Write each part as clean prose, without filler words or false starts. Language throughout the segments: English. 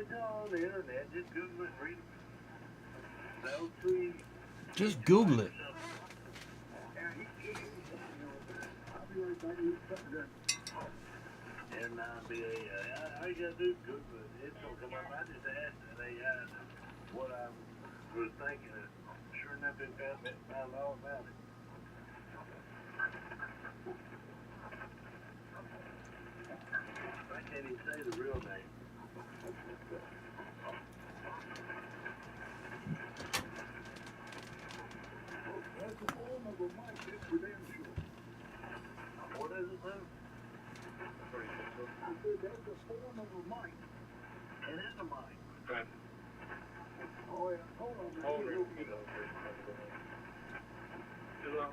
It's all on the internet. Just Google it and read it. Those three. Just Google it. I'll be right back. And all you gotta do is Google it. It's gonna come up. I just asked an AI what I was thinking. Sure enough, it found all about it. I can't even say the real name. That's the form of a mic. It's for damn sure. What is it, though? I said that's the form of a mic. It is a mic. Okay. Oh, yeah. Hold on.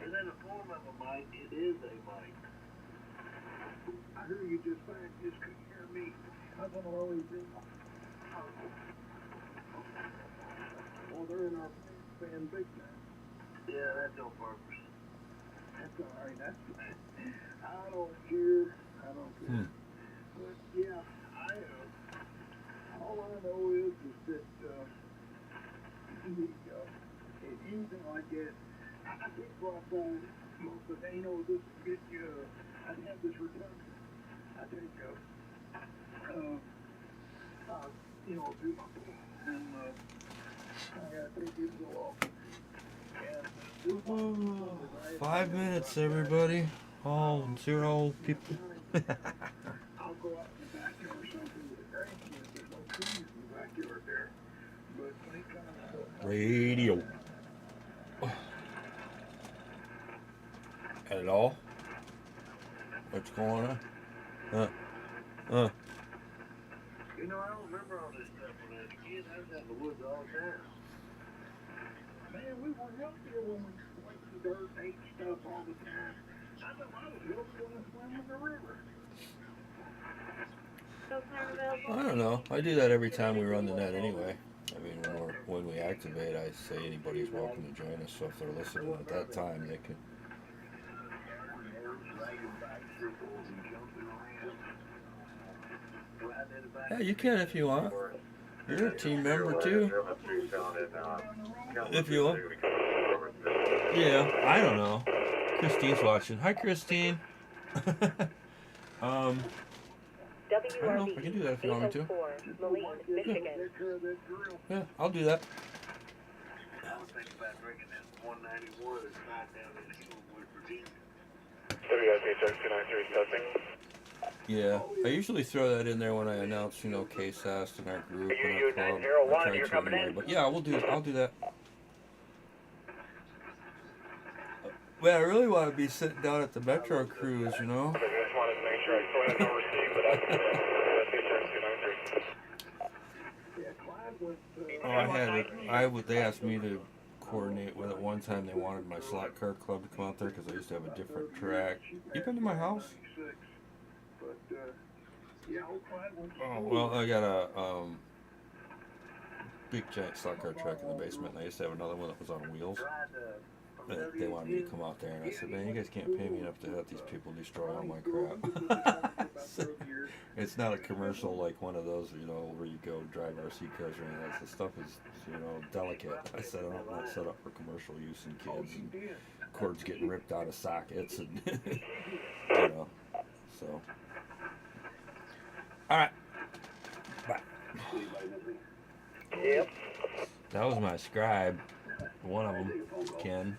Is that a form of a mic? It is a mic. I heard you just fine. Just couldn't hear me. That's what I always do. Well, they're in our fan big time. Yeah, that's on purpose. That's all right. That's I don't care. I don't care. But yeah, all I know is that anything like that, I think what I find most of the day, this get you. I have this return. I take do my and I gotta take it so often. And 5 minutes, everybody. All 0 people. I'll go out in the backyard or something with the grandkids. There's no trees in the backyard there. But when it comes to Radio. At all? What's going on? You know, I don't remember all this stuff when I was a kid. I was out in the woods all the time. Man, we were up there when we went to dirt and ate stuff all the time. I know I was really going to swim in the river. I don't know. I do that every time we run the net anyway. I mean, when we activate, I say anybody's welcome to join us. So if they're listening at that time, they can. Yeah, you can if you want. You're a team member too. If you want. Yeah, I don't know. Christine's watching. Hi, Christine. I don't know. I can do that if you want me to. Yeah, I'll do that. I was thinking about drinking that 191 that's not down in Inglewood, Virginia. Yeah, I usually throw that in there when I announce, case asked in our group and our club. I try to anyway, but yeah, I'll do that. Well, I really want to be sitting down at the Metro cruise, I just wanted to make sure I saw no receipt, but that's They asked me to coordinate with it. One time they wanted my slot car club to come out there because I used to have a different track. You been to my house? Oh, well, I got a big giant slot car track in the basement, and I used to have another one that was on wheels. They wanted me to come out there, and I said, man, you guys can't pay me enough to have these people destroy all my crap. So, it's not a commercial like one of those, where you go drive RC cars or anything else. The stuff is, delicate. I said, I'm not set up for commercial use and kids and cords getting ripped out of sockets and, so. All right. Bye. Yep. That was my scribe. One of them, Ken.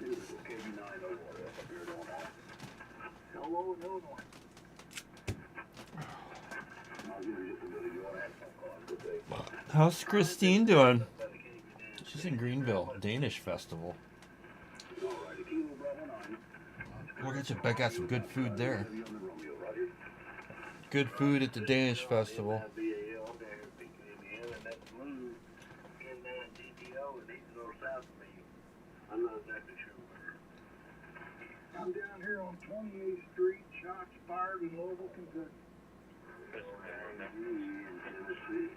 How's Christine doing? She's in Greenville, Danish festival. I got some good food there. Good food at the Danish festival. I'm not exactly sure where. I'm down here on 28th Street, shots fired in Louisville, Kentucky. Tennessee.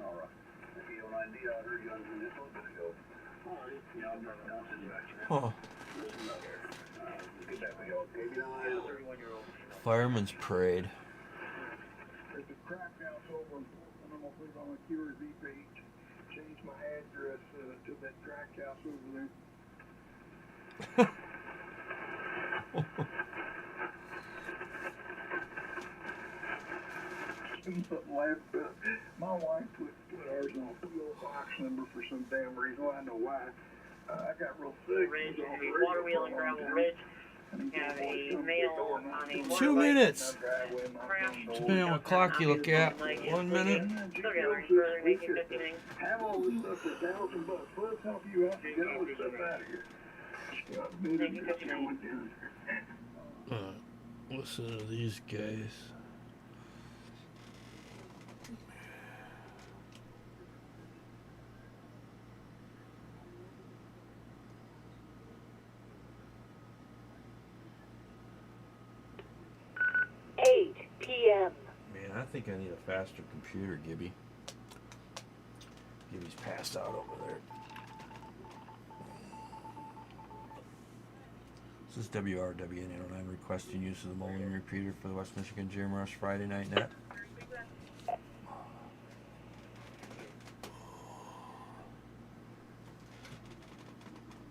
All right. If you have an idea, I heard you on this a little bit ago. All right. Yeah, I'm sitting back here. Huh. Listen up there. Let's get back to you. 31-year-old. Fireman's Parade. There's a crowd over and I'm gonna put it on a QRZ page. Change my address to that track house over there. Something left. My wife put ours on a PO box number for some damn reason. Well, I know why. I got real sick. Ridge, water wheel and gravel ridge. Have a male on a 2 minutes. crash. Depending on what clock you look at. 1 minute. Still gathering further, making 15. Have all this stuff for $1,000. Let's help you out and get all this stuff out of here. Making 15. Listen to these guys. PM. Man, I think I need a faster computer, Gibby. Gibby's passed out over there. This is WRWN 809 requesting use of the Moline repeater for the West Michigan GMRS Friday Night Net.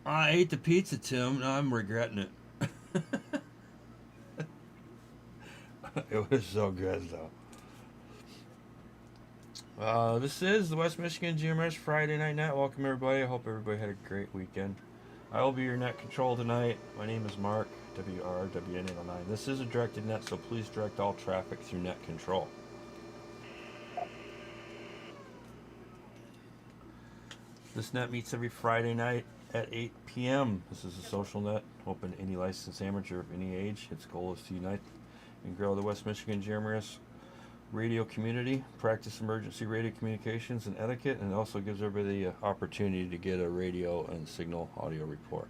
I ate the pizza, Tim. Now I'm regretting it. It was so good, though. This is the West Michigan GMRS Friday Night Net. Welcome, everybody. I hope everybody had a great weekend. I will be your net control tonight. My name is Mark, WRWN 809. This is a directed net, so please direct all traffic through net control. This net meets every Friday night at 8 p.m. This is a social net, open to any licensed amateur of any age. Its goal is to unite and grow the West Michigan GMRS radio community, practice emergency radio communications and etiquette, and it also gives everybody the opportunity to get a radio and signal audio report.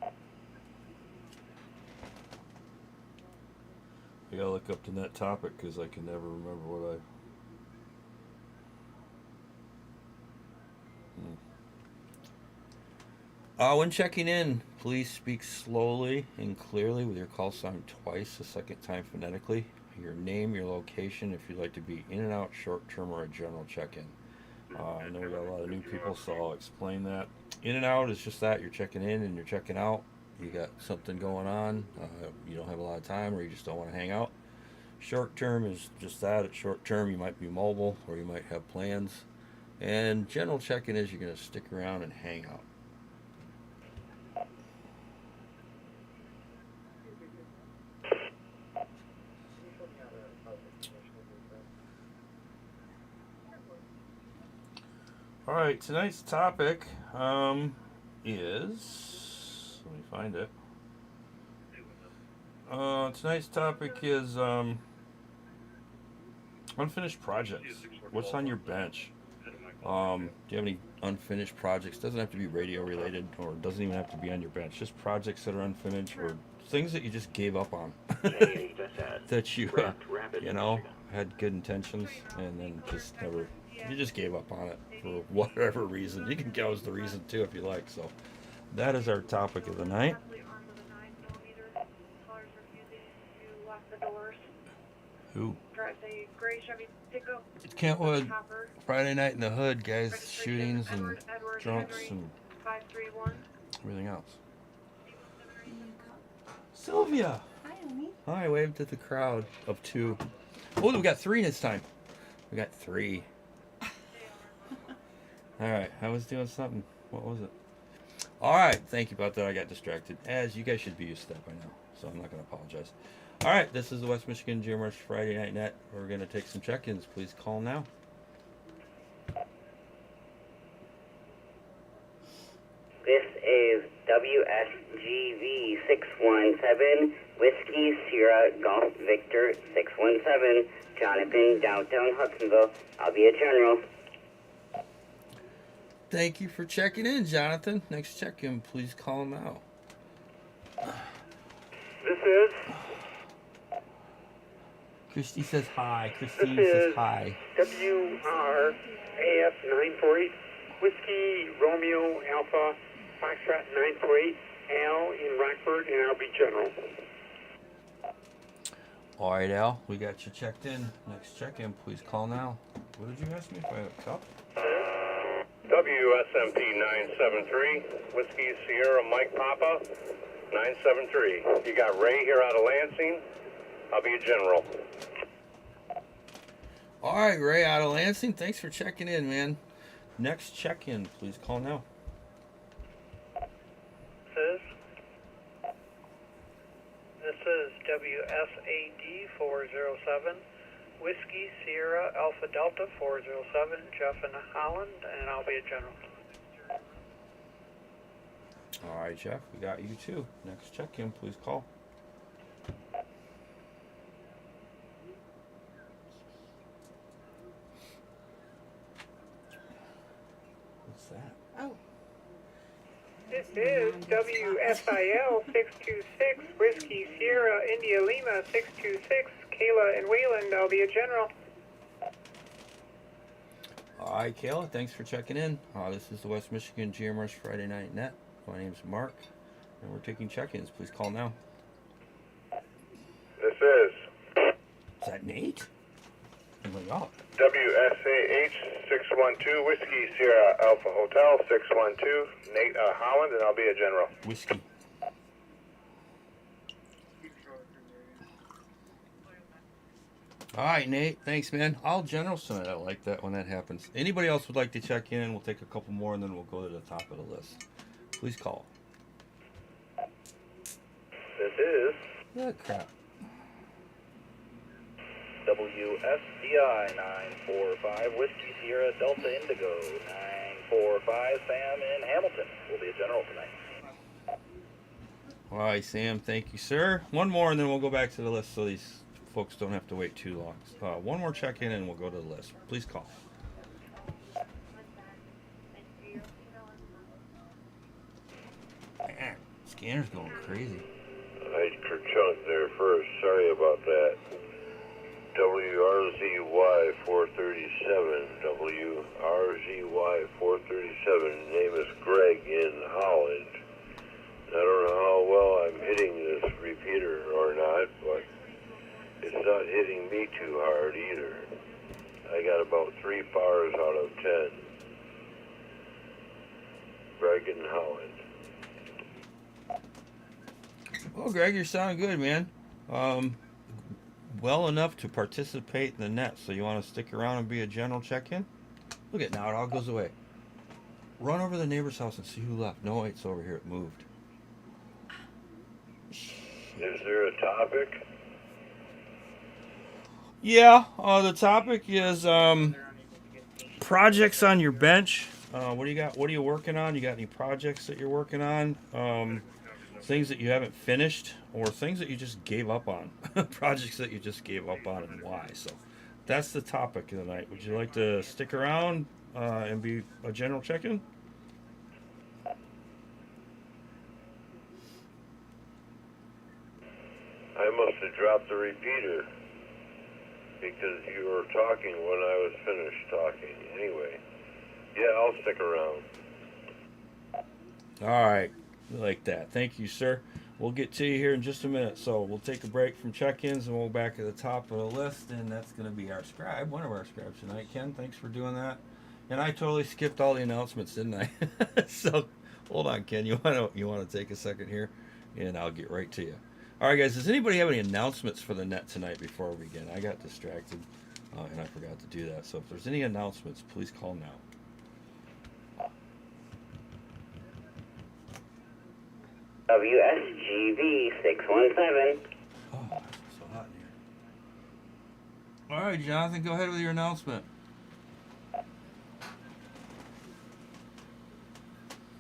I gotta look up the net topic because I can never remember what when checking in, please speak slowly and clearly with your call sign twice, the second time phonetically. Your name, your location, if you'd like to be in and out, short term, or a general check-in. I know we got a lot of new people, so I'll explain that. In and out is just that. You're checking in and you're checking out. You got something going on. You don't have a lot of time, or you just don't want to hang out. Short term is just that. At short term, you might be mobile, or you might have plans. And general check-in is you're going to stick around and hang out. All right, tonight's topic is, let me find it. Tonight's topic is unfinished projects. What's on your bench? Do you have any unfinished projects? Doesn't have to be radio related, or doesn't even have to be on your bench. Just projects that are unfinished, or things that you just gave up on. That you, had good intentions and then just never, you just gave up on it for whatever reason. You can guess the reason too if you like. So that is our topic of the night. Who? Drives a gray Chevy pickup. Kentwood, Friday Night in the Hood, guys. Shootings and drunks and 531. everything else. Sylvia! Hi, Amy. Hi, waved at the crowd of two. Oh, we got three this time. We got three. Alright, I was doing something. What was it? Alright, thank you about that. I got distracted. As you guys should be used to that by now, so I'm not going to apologize. Alright, this is the West Michigan GMRS Friday Night Net. We're going to take some check-ins. Please call now. This is WSGV 617, Whiskey Sierra Golf Victor 617, Jonathan, downtown Hudsonville. I'll be a general. Thank you for checking in, Jonathan. Next check-in, please call now. This is Christy says hi. Christine says hi. WRAF 948, Whiskey Romeo Alpha Foxtrot 948, Al in Rockford, and I'll be general. All right, Al, we got you checked in. Next check-in, please call now. What did you ask me if I had a cup? WSMP 973, Whiskey Sierra Mike Papa, 973. You got Ray here out of Lansing. I'll be a general. All right, Ray out of Lansing. Thanks for checking in, man. Next check-in, please call now. This is WSAD 407, Whiskey Sierra Alpha Delta 407, Jeff in Holland, and I'll be a general. All right, Jeff, we got you too. Next check-in, please call. What's that? Oh. This is WSIL 626, Whiskey Sierra India Lima 626, Kayla and Wayland, I'll be a general. All right, Kayla, thanks for checking in. This is the West Michigan GMRS Friday Night Net. My name's Mark, and we're taking check-ins. Please call now. This is Is that Nate? Oh my God. WSAH 612, Whiskey Sierra Alpha Hotel 612, Nate Holland, and I'll be a general. Whiskey. All right, Nate. Thanks, man. I'll general tonight. I like that when that happens. Anybody else would like to check in? We'll take a couple more, and then we'll go to the top of the list. Please call. This is Oh, crap. WSCI 945, Whiskey Sierra Delta Indigo 945, Sam in Hamilton. Will be a general tonight. All right, Sam. Thank you, sir. One more, and then we'll go back to the list so these folks don't have to wait too long. One more check-in, and we'll go to the list. Please call. Man, scanner's going crazy. I chunk there first. Sorry about that. WRZY 437. WRZY 437. Name is Greg in Holland. I don't know how well I'm hitting this repeater or not, but it's not hitting me too hard either. I got about 3 bars out of 10. Greg in Holland. Well, Greg, you're sounding good, man. Well enough to participate in the net. So you want to stick around and be a general check-in? Look at now, it all goes away. Run over to the neighbor's house and see who left. No, it's over here. It moved. Is there a topic? Yeah, the topic is projects on your bench. What do you got? What are you working on? You got any projects that you're working on? Things that you haven't finished, or things that you just gave up on. Projects that you just gave up on, and why. So that's the topic of the night. Would you like to stick around and be a general check-in? I must have dropped the repeater because you were talking when I was finished talking. Anyway, yeah, I'll stick around. All right. Like that. Thank you, sir. We'll get to you here in just a minute. So we'll take a break from check-ins and we'll go back to the top of the list, and that's going to be our scribe, one of our scribes tonight. Ken, thanks for doing that. And I totally skipped all the announcements, didn't I? So hold on, Ken. You want to take a second here, and I'll get right to you. All right, guys. Does anybody have any announcements for the net tonight before we begin? I got distracted, and I forgot to do that. So if there's any announcements, please call now. WSGV 617. Oh, it's so hot in here. All right, Jonathan, go ahead with your announcement.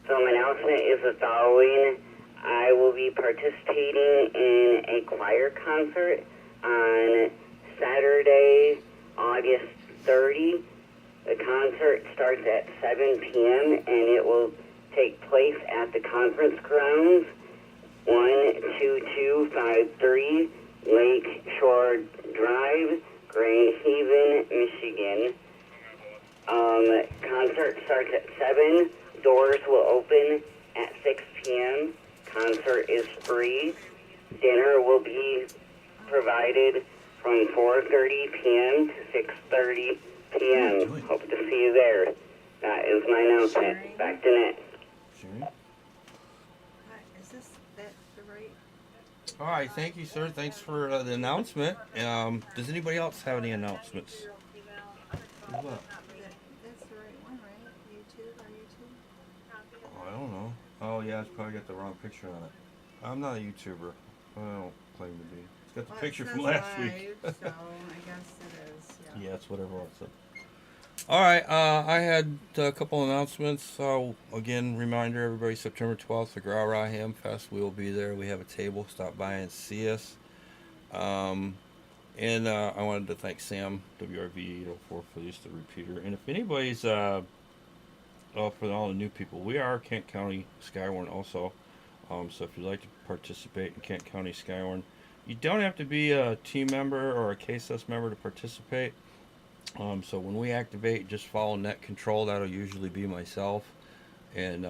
So my announcement is the following. I will be participating in a choir concert on Saturday, August 30. The concert starts at 7 p.m. and it will take place at the conference grounds, 12253 Lake Shore Drive, Grand Haven, Michigan. Concert starts at 7. Doors will open at 6 p.m. Concert is free. Dinner will be provided from 4:30 p.m. to 6:30 p.m. Hope to see you there. That is my announcement. Back to net. Sure. Is this that the right? All right, thank you, sir. Thanks for the announcement. Does anybody else have any announcements? What? That's the right one, right? YouTube or YouTube? Oh, I don't know. Oh, yeah, it's probably got the wrong picture on it. I'm not a YouTuber. I don't claim to be. It's got the picture from last week. So I guess it is. Yeah. Yeah, it's whatever else. All right, I had a couple announcements. So again, reminder everybody: September 12th, the Grau Ham Fest. We will be there. We have a table. Stop by and see us. And I wanted to thank Sam WRV 804 for the use of the repeater. And if anybody's for all the new people, we are Kent County Skywarn also. So if you'd like to participate in Kent County Skywarn, you don't have to be a team member or a KSS member to participate. So when we activate, just follow net control. That'll usually be myself. And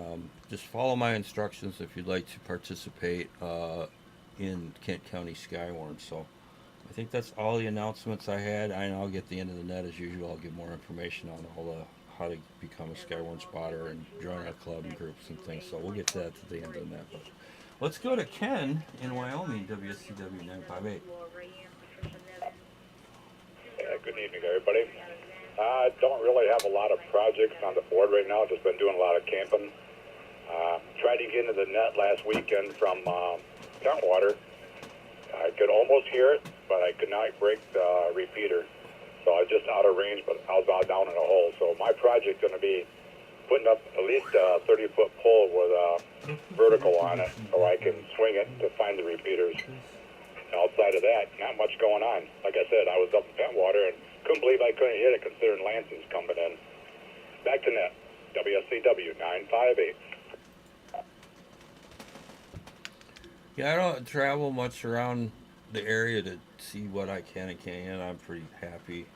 just follow my instructions if you'd like to participate in Kent County Skywarn. So I think that's all the announcements I had. I'll get the end of the net as usual. I'll give more information on all the how to become a Skywarn spotter and join our club and groups and things. So we'll get to that at the end of the net. But let's go to Ken in Wyoming, WSCW 958. Good evening, everybody. I don't really have a lot of projects on the board right now. Just been doing a lot of camping. Tried to get into the net last weekend from Water. I could almost hear it, but I could not break the repeater. So I was just out of range, but I was down in a hole. So my project's going to be putting up at least a 30-foot pole with a vertical on it so I can swing it to find the repeaters. Outside of that, not much going on. Like I said, I was up in Pentwater and couldn't believe I couldn't hit it considering Lansing's coming in. Back to net, WSCW 958. Yeah, I don't travel much around the area to see what I can and can't. I'm pretty happy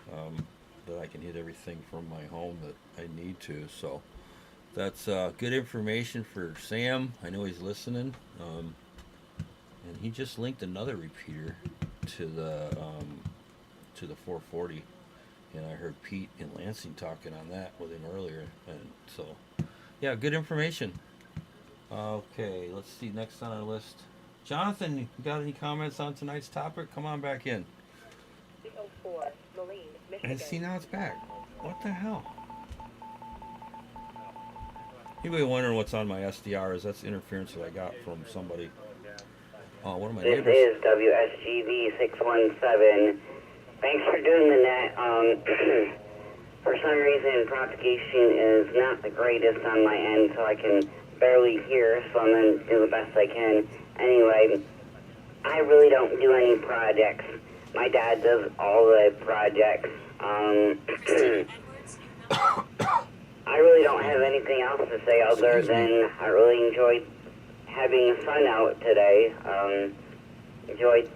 that I can hit everything from my home that I need to. So that's good information for Sam. I know he's listening. And he just linked another repeater to the 440, and I heard Pete in Lansing talking on that with him earlier, and so yeah, good information. Okay, let's see next on our list. Jonathan, you got any comments on tonight's topic? Come on back in. 304, Moline, Michigan. And see, now it's back. What the hell? Anybody wondering what's on my SDRs? That's interference that I got from somebody. One of my This neighbors. is WSGV 617. Thanks for doing the net. For some reason, propagation is not the greatest on my end, so I can barely hear, so I'm going to do the best I can. Anyway, I really don't do any projects. My dad does all the projects. I really don't have anything else to say other than I really enjoyed having the sun out today. Enjoyed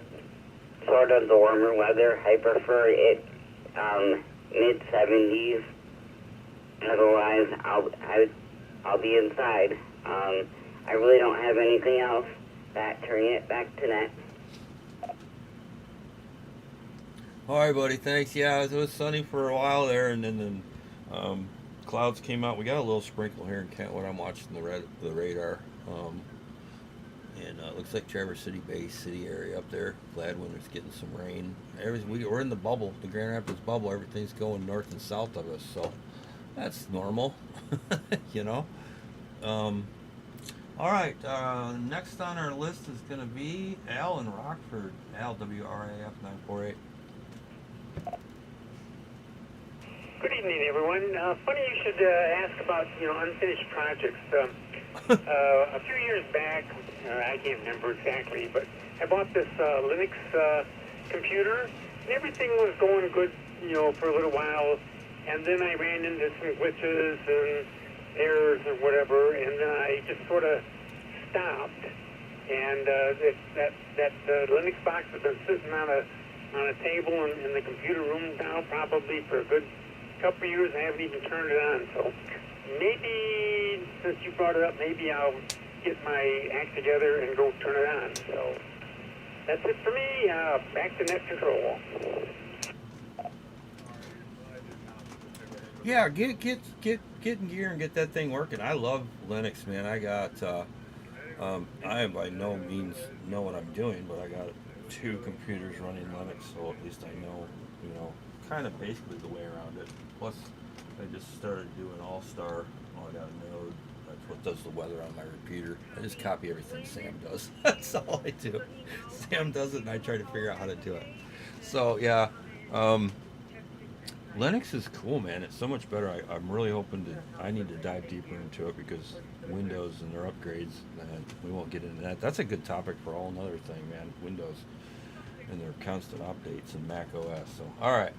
sort of the warmer weather. I prefer it mid-70s. Otherwise, I'll be inside. I really don't have anything else. Turning it back to net. All right, buddy. Thanks. Yeah, it was sunny for a while there, and then clouds came out. We got a little sprinkle here in Kentwood. I'm watching the radar. And it looks like Traverse City Bay City area up there. Gladwin is getting some rain. We're in the bubble, the Grand Rapids bubble. Everything's going north and south of us, so that's normal, you know. All right, next on our list is going to be Al in Rockford. Al, WRAF 948. Good evening, everyone. Funny you should ask about unfinished projects. A few years back, I can't remember exactly, but I bought this Linux computer, and everything was going good, for a little while, and then I ran into some glitches and errors or whatever, and then I just sort of stopped. And that Linux box has been sitting on a table in the computer room now probably for a good couple of years. I haven't even turned it on, so maybe since you brought it up, maybe I'll get my act together and go turn it on. So That's it for me. Back to net control. Yeah, get in gear and get that thing working. I love Linux, man. I got I by no means know what I'm doing, but I got 2 computers running Linux, so at least I know, kind of basically the way around it. Plus, I just started doing All-Star. Oh, I got a node. That's what does the weather on my repeater. I just copy everything Sam does. That's all I do. Sam does it, and I try to figure out how to do it. So yeah, Linux is cool, man. It's so much better. I'm really hoping I need to dive deeper into it because Windows and their upgrades, and we won't get into that. That's a good topic for a whole nother thing, man. Windows and their constant updates and Mac OS. So, all right.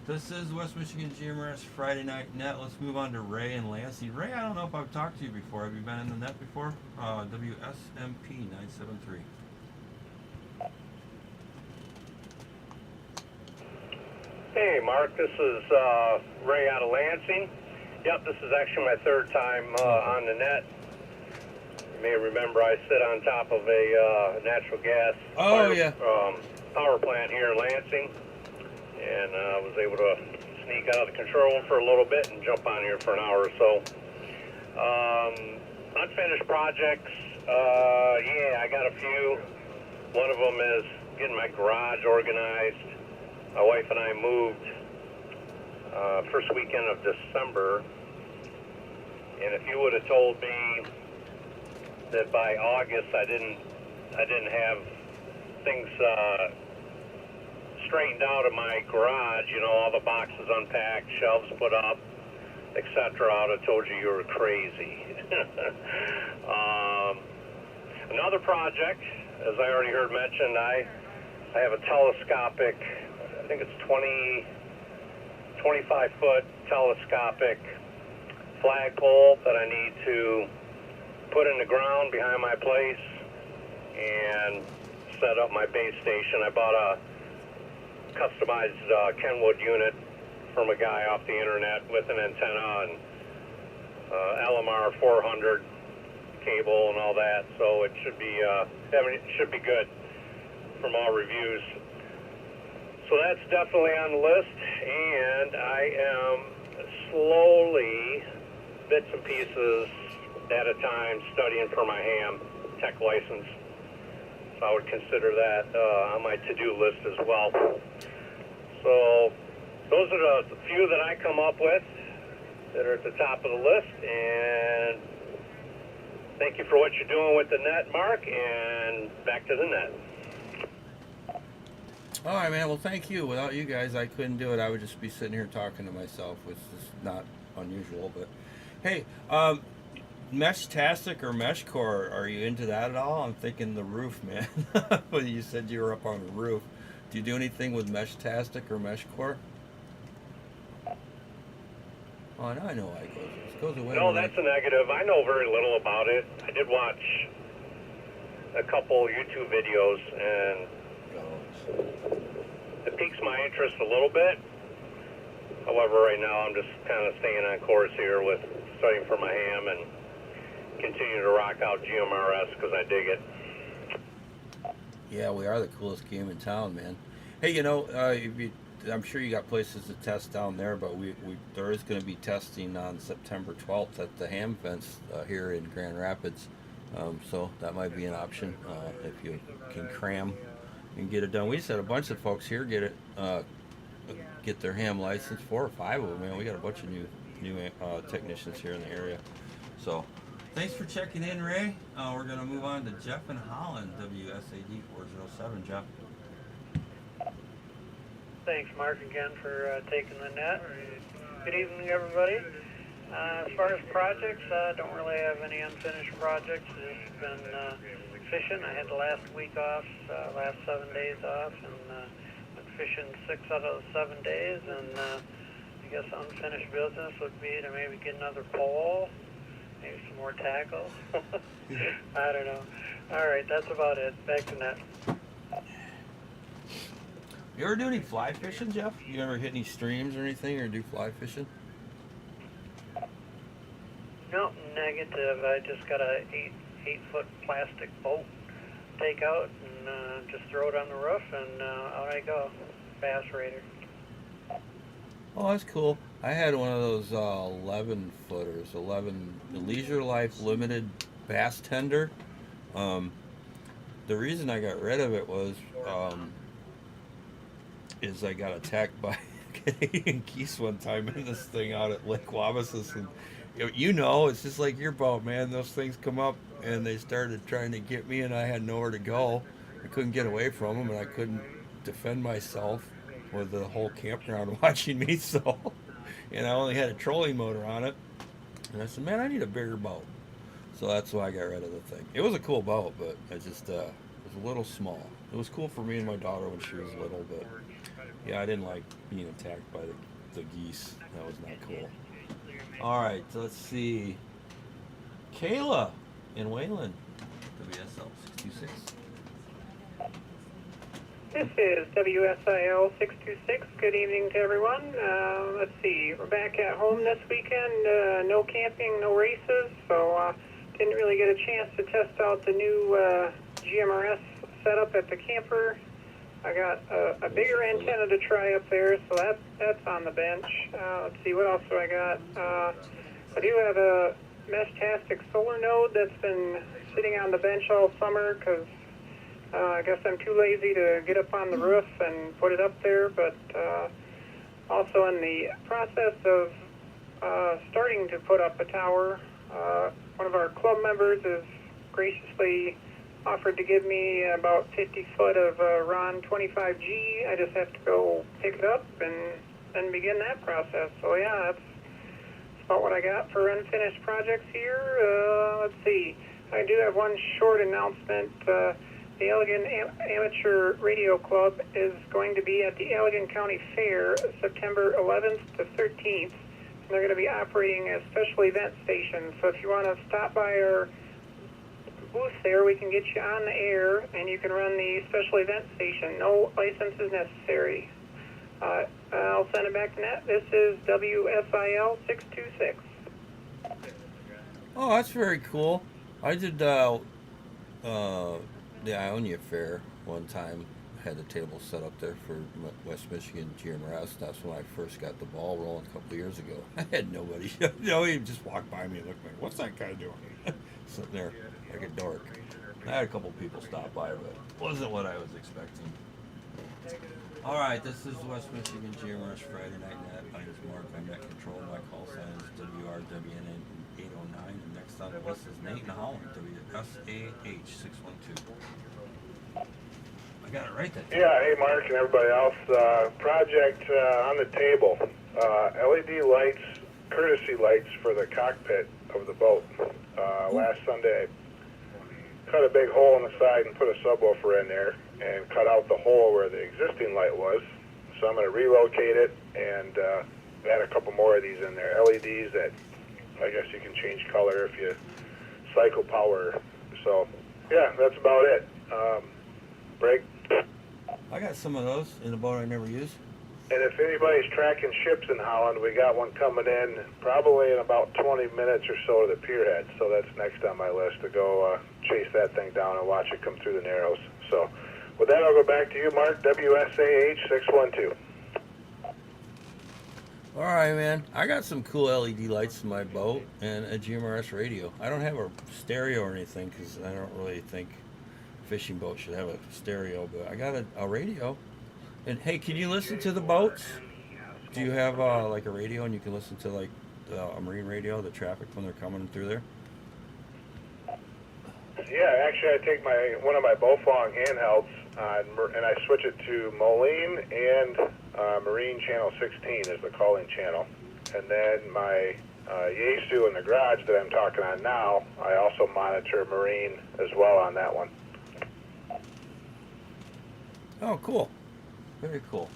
This is West Michigan GMRS Friday Night Net. Let's move on to Ray and Lansing. Ray, I don't know if I've talked to you before. Have you been in the net before? WSMP 973. Hey, Mark, this is Ray out of Lansing. Yep, this is actually my 3rd time on the net. You may remember I sit on top of a natural gas power plant here in Lansing, and I was able to sneak out of the control room for a little bit and jump on here for an hour or so. Unfinished projects, yeah, I got a few. One of them is getting my garage organized. My wife and I moved first weekend of December, and if you would have told me that by August I didn't have things straightened out in my garage, all the boxes unpacked, shelves put up, etc., I would have told you were crazy. Another project, as I already heard mentioned, I have a telescopic, I think it's 25-foot telescopic flagpole that I need to put in the ground behind my place and set up my base station. I bought a customized Kenwood unit from a guy off the internet with an antenna and LMR 400 cable and all that, so it should be it should be good from all reviews. So that's definitely on the list, and I am slowly, bits and pieces at a time, studying for my ham tech license. So I would consider that on my to-do list as well. So those are the few that I come up with that are at the top of the list, and thank you for what you're doing with the net, Mark, and back to the net. All right, man. Well, thank you. Without you guys, I couldn't do it. I would just be sitting here talking to myself, which is not unusual. But hey, Mesh-tastic or Meshcore, are you into that at all? I'm thinking the roof, man. Well, you said you were up on the roof. Do you do anything with Mesh-tastic or Meshcore? Oh, now I know why it goes away. No, that's a negative. I know very little about it. I did watch a couple YouTube videos, and it piques my interest a little bit. However, right now I'm just kind of staying on course here with studying for my ham and continue to rock out GMRS because I dig it. Yeah, we are the coolest game in town, man. Hey, I'm sure you got places to test down there, but there is going to be testing on September 12th at the ham fence here in Grand Rapids. So that might be an option if you can cram and get it done. We just had a bunch of folks here get their ham license, 4 or 5 of them. Man, we got a bunch of new technicians here in the area. So thanks for checking in, Ray. We're going to move on to Jeff in Holland, WSAD 407. Jeff. Thanks, Mark, again for taking the net. Good evening, everybody. As far as projects, I don't really have any unfinished projects. It's been fishing. I had the last week off, last 7 days off, and went fishing 6 out of the 7 days. And I guess unfinished business would be to maybe get another pole, maybe some more tackle. I don't know. All right, that's about it. Back to net. You ever do any fly fishing, Jeff? You ever hit any streams or anything, or do fly fishing? No, negative. I just got a 8-foot plastic boat take out and just throw it on the roof, and out I go. Bass Raider. Oh, that's cool. I had one of those 11 footers, 11 Leisure Life Limited bass tender. The reason I got rid of it was is I got attacked by Canadian geese one time in this thing out at Lake Wabasis, and you know, it's just like your boat, man. Those things come up and they started trying to get me, and I had nowhere to go. I couldn't get away from them, and I couldn't defend myself with the whole campground watching me. So, and I only had a trolling motor on it, and I said, man, I need a bigger boat. So that's why I got rid of the thing. It was a cool boat, but it just it was a little small. It was cool for me and my daughter when she was little, but yeah, I didn't like being attacked by the geese. That was not cool. All right, so let's see. Kayla in Wayland, WSL 626. This is WSIL 626. Good evening to everyone. Let's see, we're back at home this weekend. No camping, no races, so didn't really get a chance to test out the new GMRS setup at the camper. I got a bigger antenna to try up there, so that's on the bench. Let's see, what else do I got? I do have a Meshtastic solar node that's been sitting on the bench all summer because I guess I'm too lazy to get up on the roof and put it up there, but also in the process of starting to put up a tower, one of our club members has graciously offered to give me about 50 foot of RON 25G. I just have to go pick it up and then begin that process. So yeah, that's about what I got for unfinished projects here. Let's see. I do have one short announcement. The Allegan Amateur Radio Club is going to be at the Allegan County Fair September 11th to 13th. And they're going to be operating a special event station. So if you want to stop by our booth there, we can get you on the air and you can run the special event station. No license is necessary. I'll send it back to Nat. This is WSIL 626. Oh, that's very cool. I did the Ionia Fair one time. Had the table set up there for West Michigan GMRS. That's when I first got the ball rolling a couple of years ago. I had nobody. He just walked by me and looked like, what's that guy doing? Sitting there like a dork. I had a couple people stop by, but it wasn't what I was expecting. All right, this is West Michigan GMRS Friday Night Net. I just Mark. I'm net control. My call sign is WRWN 809. And next on the list is Nate in Holland, WSAH 612. I got it right then. Yeah, hey Mark and everybody else. Project on the table. LED lights, courtesy lights for the cockpit of the boat. Last Sunday, I cut a big hole in the side and put a subwoofer in there and cut out the hole where the existing light was. So I'm going to relocate it and add a couple more of these in there. LEDs that I guess you can change color if you cycle power. So yeah, that's about it. Break. I got some of those in the boat I never use. And if anybody's tracking ships in Holland, we got one coming in probably in about 20 minutes or so to the pierhead. So that's next on my list to go chase that thing down and watch it come through the Narrows. So with that, I'll go back to you, Mark, WSAH 612. All right, man. I got some cool LED lights in my boat and a GMRS radio. I don't have a stereo or anything because I don't really think fishing boats should have a stereo, but I got a radio. And hey, can you listen to the boats? Do you have like a radio and you can listen to like a marine radio, the traffic when they're coming through there? Yeah, actually, I take one of my Bowfong handhelds and I switch it to Moline and Marine Channel 16 is the calling channel. And then my Yaesu in the garage that I'm talking on now, I also monitor Marine as well on that one. Oh, cool. Very cool.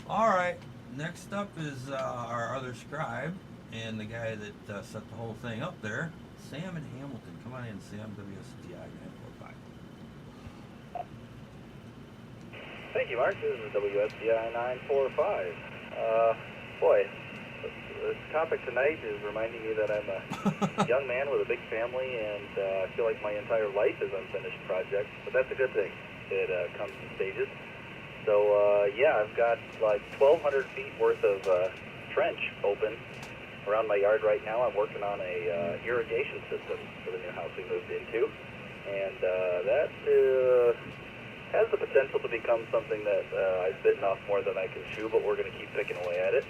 All right. Next up is our other scribe and the guy that set the whole thing up there, Sam in Hamilton. Come on in, Sam, WSDI 945. Thank you, Mark. This is WSDI 945. Boy, This topic tonight is reminding me that I'm a young man with a big family, and I feel like my entire life is unfinished projects, but that's a good thing. It comes in stages. So, yeah, I've got like 1,200 feet worth of trench open around my yard right now. I'm working on a irrigation system for the new house we moved into, and that has the potential to become something that I've bitten off more than I can chew, but we're going to keep picking away at it.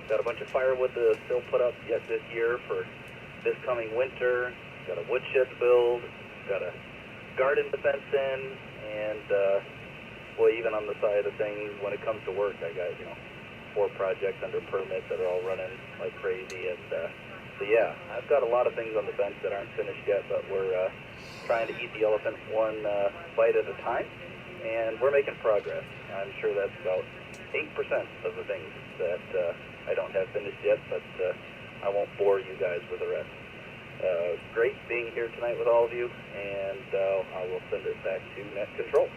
Got a bunch of firewood to still put up yet this year for this coming winter. Got a woodshed to build. Got a garden to fence in, and boy, even on the side of things, when it comes to work, I got 4 projects under permit that are all running like crazy, and so yeah, I've got a lot of things on the bench that aren't finished yet, but we're trying to eat the elephant one bite at a time, and we're making progress. I'm sure that's about 8% of the things that I don't have finished yet, but I won't bore you guys with the rest. Great being here tonight with all of you, and I will send it back to Net Control.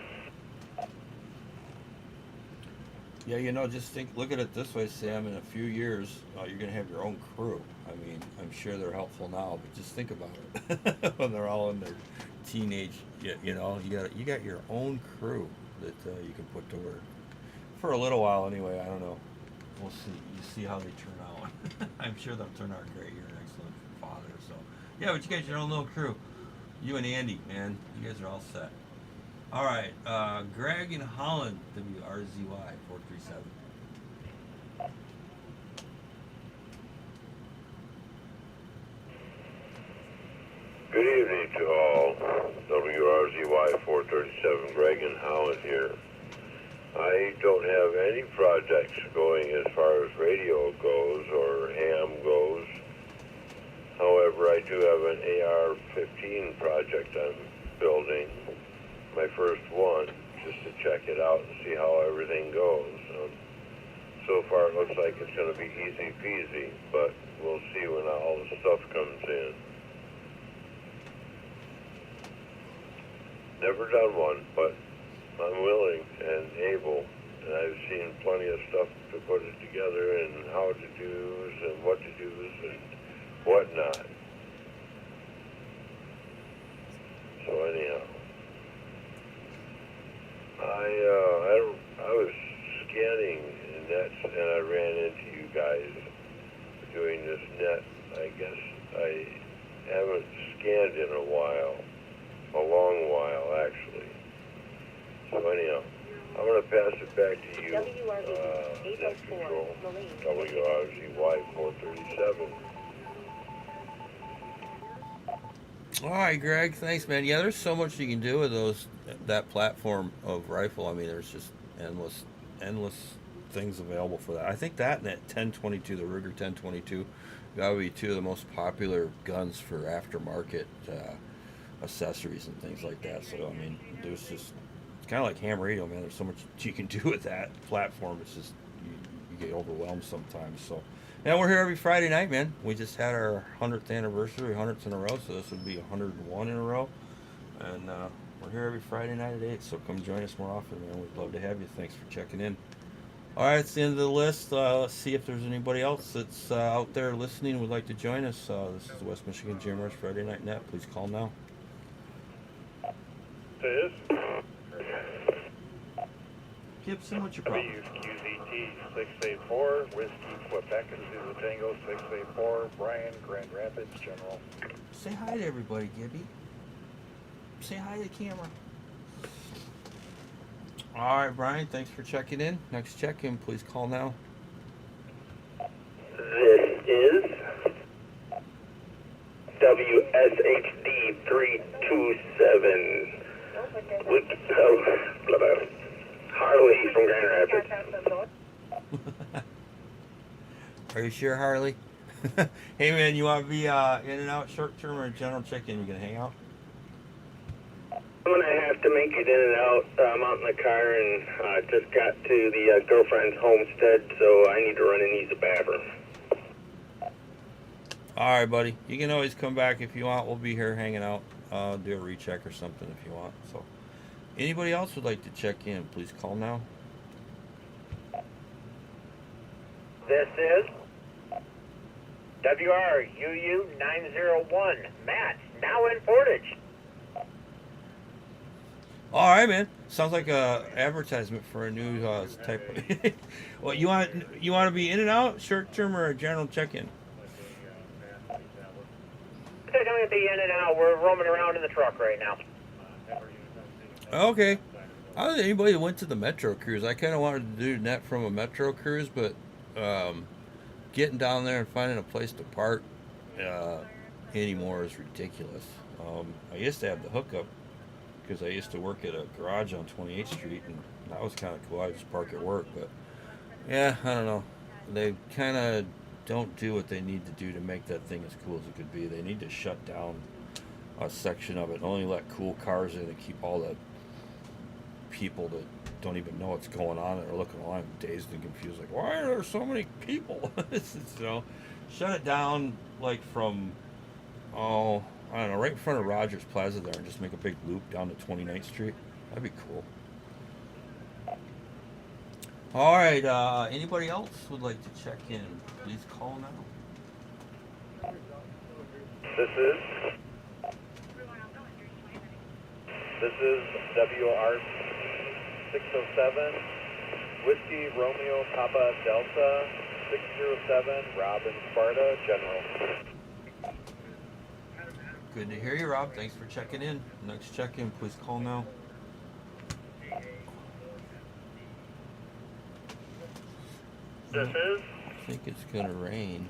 Yeah, just look at it this way, Sam. In a few years, you're going to have your own crew. I mean, I'm sure they're helpful now, but just think about it. When they're all in their teenage, you got your own crew that you can put to work. For a little while anyway, I don't know. We'll see. You see how they turn out. I'm sure they'll turn out great. You're an excellent father. So, yeah, but you got your own little crew. You and Andy, man. You guys are all set. All right. Greg in Holland, WRZY 437. Good evening to all. WRZY 437, Greg in Holland here. I don't have any projects going as far as radio goes or ham goes. However, I do have an AR-15 project I'm building, my first one, just to check it out and see how everything goes. So far it looks like it's going to be easy peasy, but we'll see when all the stuff comes in. Never done one, but I'm willing and able, and I've seen plenty of stuff to put it together and how to do's and what to do's and whatnot. So anyhow, I was scanning nets and I ran into you guys doing this net. I guess I haven't scanned in a while, a long while actually. So anyhow, I'm going to pass it back to you, Net Control, WRZY 437. All right, Greg. Thanks, man. Yeah, there's so much you can do with that platform of rifle. I mean, there's just endless things available for that. I think that and that 1022, the Ruger 1022, got to be 2 of the most popular guns for aftermarket accessories and things like that. So I mean, it's kind of like ham radio, man. There's so much you can do with that platform. It's just you get overwhelmed sometimes. So, and we're here every Friday night, man. We just had our 100th anniversary, 100th in a row, so this would be 101 in a row. And we're here every Friday night at 8, so come join us more often, man. We'd love to have you. Thanks for checking in. All right, it's the end of the list. Let's see if there's anybody else that's out there listening would like to join us. This is the West Michigan GMRS Friday Night Net. Please call now. It is. Gibson, what's your problem? WQZT 684, Whiskey, Quebec, Zulu Tango 684, Brian, Grand Rapids, General. Say hi to everybody, Gibby. Say hi to the camera. All right, Brian, thanks for checking in. Next check-in, please call now. This is WSHD 327. Harley from Grand Rapids. Are you sure, Harley? Hey, man, you want to be in and out short-term or general check-in? You going to hang out? I'm going to have to make it in and out. I'm out in the car and just got to the girlfriend's homestead, so I need to run and use the bathroom. All right, buddy. You can always come back if you want. We'll be here hanging out. Do a recheck or something if you want. So, anybody else would like to check in, please call now. This is WRUU 901. Matt, now in Portage. All right, man. Sounds like a advertisement for a new type. Of well, you want to be in and out, short term, or a general check-in? They're going to be in and out. We're roaming around in the truck right now. Okay. I don't think anybody went to the Metro Cruise. I kind of wanted to do that from a Metro Cruise, but getting down there and finding a place to park anymore is ridiculous. I used to have the hookup because I used to work at a garage on 28th Street, and that was kind of cool. I just park at work, but yeah, I don't know. They kind of don't do what they need to do to make that thing as cool as it could be. They need to shut down a section of it and only let cool cars in and keep all the people that don't even know what's going on and are looking along dazed and confused, like, why are there so many people? Shut it down, like from I don't know, right in front of Rogers Plaza there, and just make a big loop down to 29th Street. That'd be cool. All right, anybody else would like to check in? Please call now. This is WR 607 Whiskey Romeo Papa Delta 607 Robin Sparta General. Good to hear you, Rob. Thanks for checking in. Next check-in, please call now. This is? I think it's going to rain.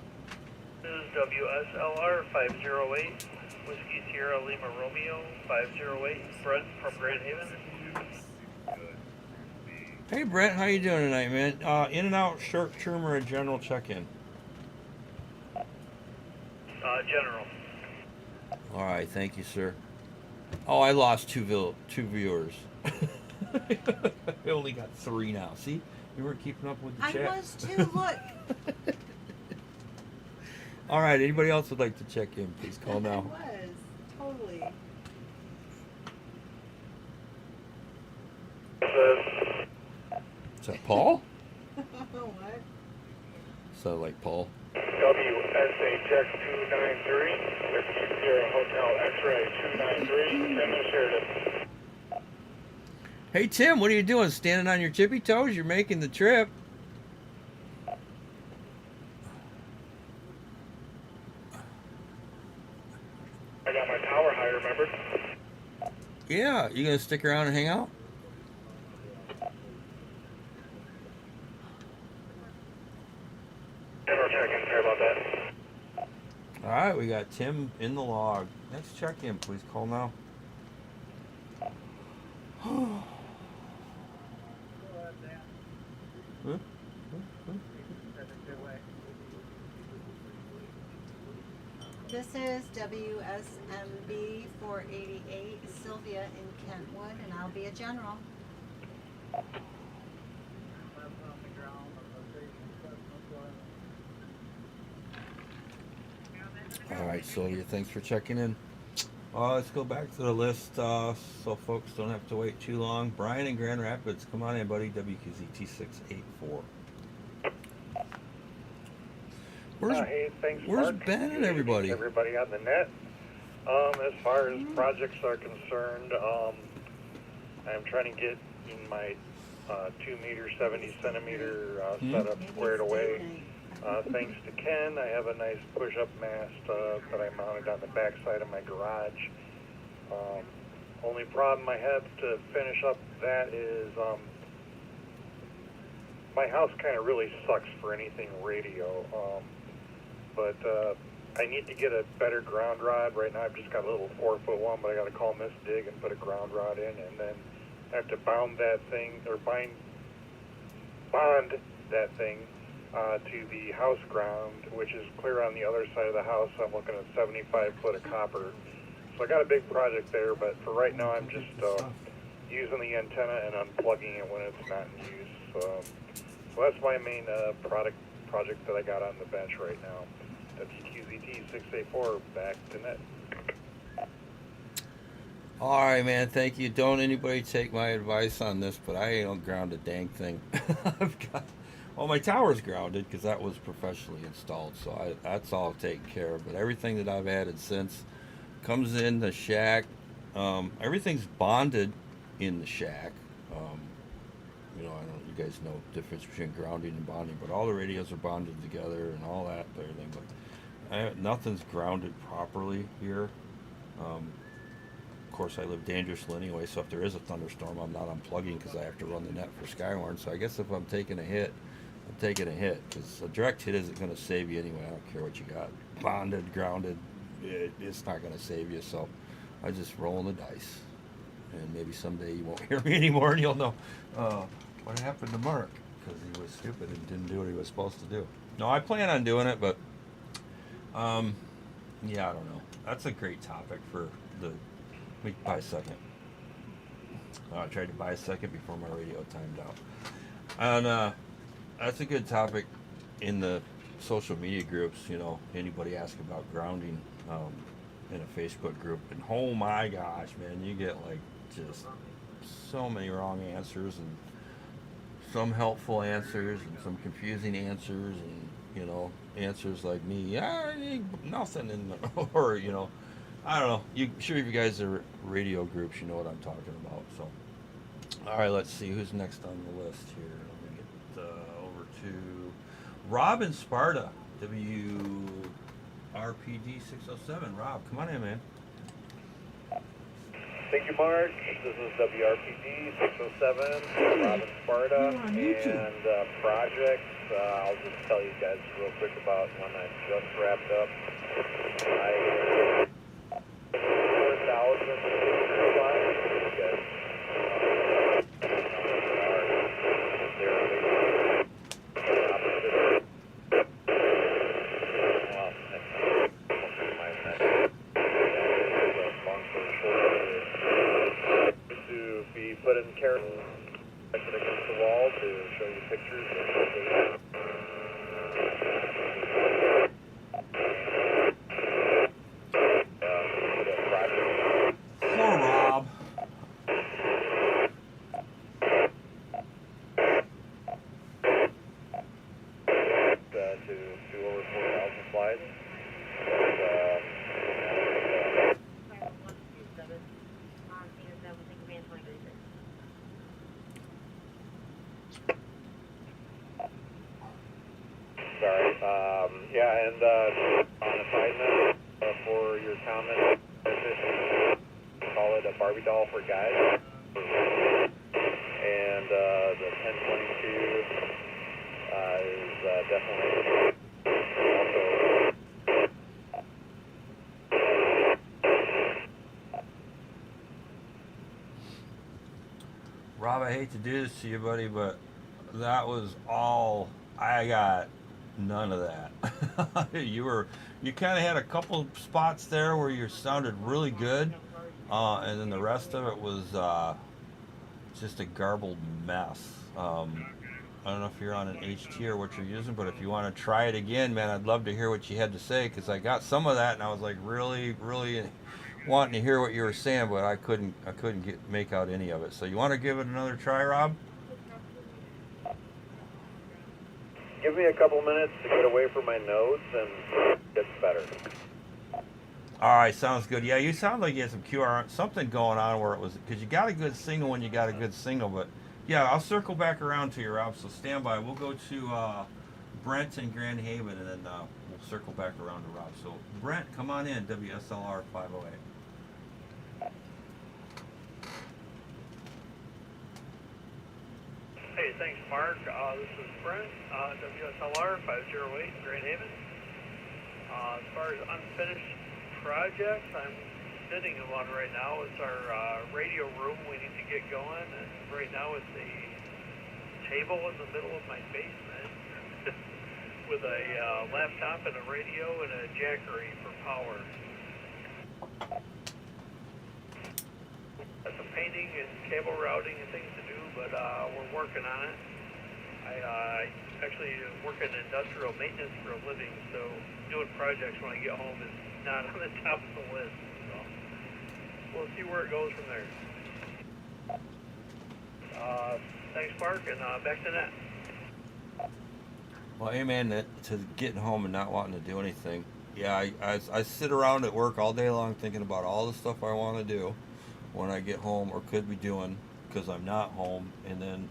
This is WSLR 508, Whiskey Sierra Lima Romeo 508, Brent from Grand Haven. Hey, Brent, how you doing tonight, man? In and out, short term, or a general check-in? General. All right, thank you, sir. Oh, I lost two viewers. I only got 3 now. See? You weren't keeping up with the chat. I was too, look. All right, anybody else would like to check in, please call now. I was, totally. Is that Paul? What? Sound like Paul. WSHX 293, Whiskey Sierra Hotel X-Ray 293, Tim is Sheridan. Hey, Tim, what are you doing? Standing on your tippy toes? You're making the trip. I got my tower high, remember? Yeah, you gonna stick around and hang out? General check-in, sorry about that. All right, we got Tim in the log. Next check-in, please call now. This is WSMB 488, Sylvia in Kentwood, and I'll be a general. All right, Sylvia, thanks for checking in. Let's go back to the list so folks don't have to wait too long. Brian in Grand Rapids, come on in, buddy. WQZT 684. Hey, thanks, Where's Mark. Ben and everybody? Everybody on the net. As far as projects are concerned, I'm trying to get in my 2 meter, 70 centimeter setup squared away. Thanks to Ken, I have a nice push-up mast that I mounted on the backside of my garage. Only problem I have to finish up that is my house kind of really sucks for anything radio. But I need to get a better ground rod. Right now I've just got a little 4-foot one, but I got to call Miss Dig and put a ground rod in, and then I have to bond that thing to the house ground, which is clear on the other side of the house. I'm looking at 75 foot of copper. So I got a big project there, but for right now I'm just using the antenna and unplugging it when it's not in use. So that's my main project that I got on the bench right now. WQZT 684, back to net. All right, man. Thank you. Don't anybody take my advice on this, but I ain't gonna ground a dang thing. Well, my tower's grounded because that was professionally installed, so that's all taken care of. But everything that I've added since comes in the shack. Everything's bonded in the shack. Um, you know, I don't. You guys know the difference between grounding and bonding, but all the radios are bonded together and all that, everything. But nothing's grounded properly here. Um, of course, I live dangerously anyway, so if there is a thunderstorm, I'm not unplugging because I have to run the net for Skywarn. So I guess if I'm taking a hit, I'm taking a hit because a direct hit isn't going to save you anyway. I don't care what you got, bonded, grounded, it's not going to save you. So I just roll the dice, and maybe someday you won't hear me anymore, and you'll know what happened to Mark because he was stupid and didn't do what he was supposed to do. No, I plan on doing it, but yeah, I don't know. That's a great topic for the. Let me buy a second. I tried to buy a second before my radio timed out. And that's a good topic in the social media groups. You know, anybody ask about grounding in a Facebook group, and oh my gosh, man, you get like just so many wrong answers and some helpful answers and some confusing answers, and you know, answers like me, yeah, nothing, and or you know, I don't know. Sure, if you guys are radio groups, you know what I'm talking about. So, all right, let's see who's next on the list here. Let me get over to Rob in Sparta, WRPD 607. Rob, come on in, man. Thank you, Mark. This is WRPD 607, Rob in Sparta, and projects. I'll just tell you guys real quick about one I just wrapped up. I 4,000 supplies. You guys to be put in care against the wall to show you pictures of Poor Rob. to do over 4,000 slides. Sorry. Yeah, and on a side note, for your comment, call it a Barbie doll for guys. And the 1022 is definitely also. Rob, I hate to do this to you, buddy, but that was all I got. None of that. You kind of had a couple spots there where you sounded really good, and then the rest of it was just a garbled mess. I don't know if you're on an HT or what you're using, but if you want to try it again, man, I'd love to hear what you had to say, because I got some of that and I was like really wanting to hear what you were saying, but I couldn't make out any of it. So you want to give it another try, Rob? Give me a couple minutes to get away from my notes and it gets better. All right, sounds good. Yeah, you sound like you had some QR, something going on where it was, because you got a good signal when you got a good signal, but yeah, I'll circle back around to you, Rob, so stand by. We'll go to Brent in Grand Haven, and then we'll circle back around to Rob. So Brent, come on in, WSLR 508. Hey, thanks, Mark. This is Brent, WSLR 508, Grand Haven. As far as unfinished projects, I'm sitting in one right now. It's our radio room we need to get going, and right now it's a table in the middle of my basement with a laptop and a radio and a jackery for power. Some painting and cable routing and things to do, but we're working on it. I actually work in industrial maintenance for a living, so doing projects when I get home is not on the top of the list. So we'll see where it goes from there. Thanks, Mark, and back to net. Well, amen to getting home and not wanting to do anything. Yeah, I sit around at work all day long thinking about all the stuff I want to do when I get home or could be doing because I'm not home. And then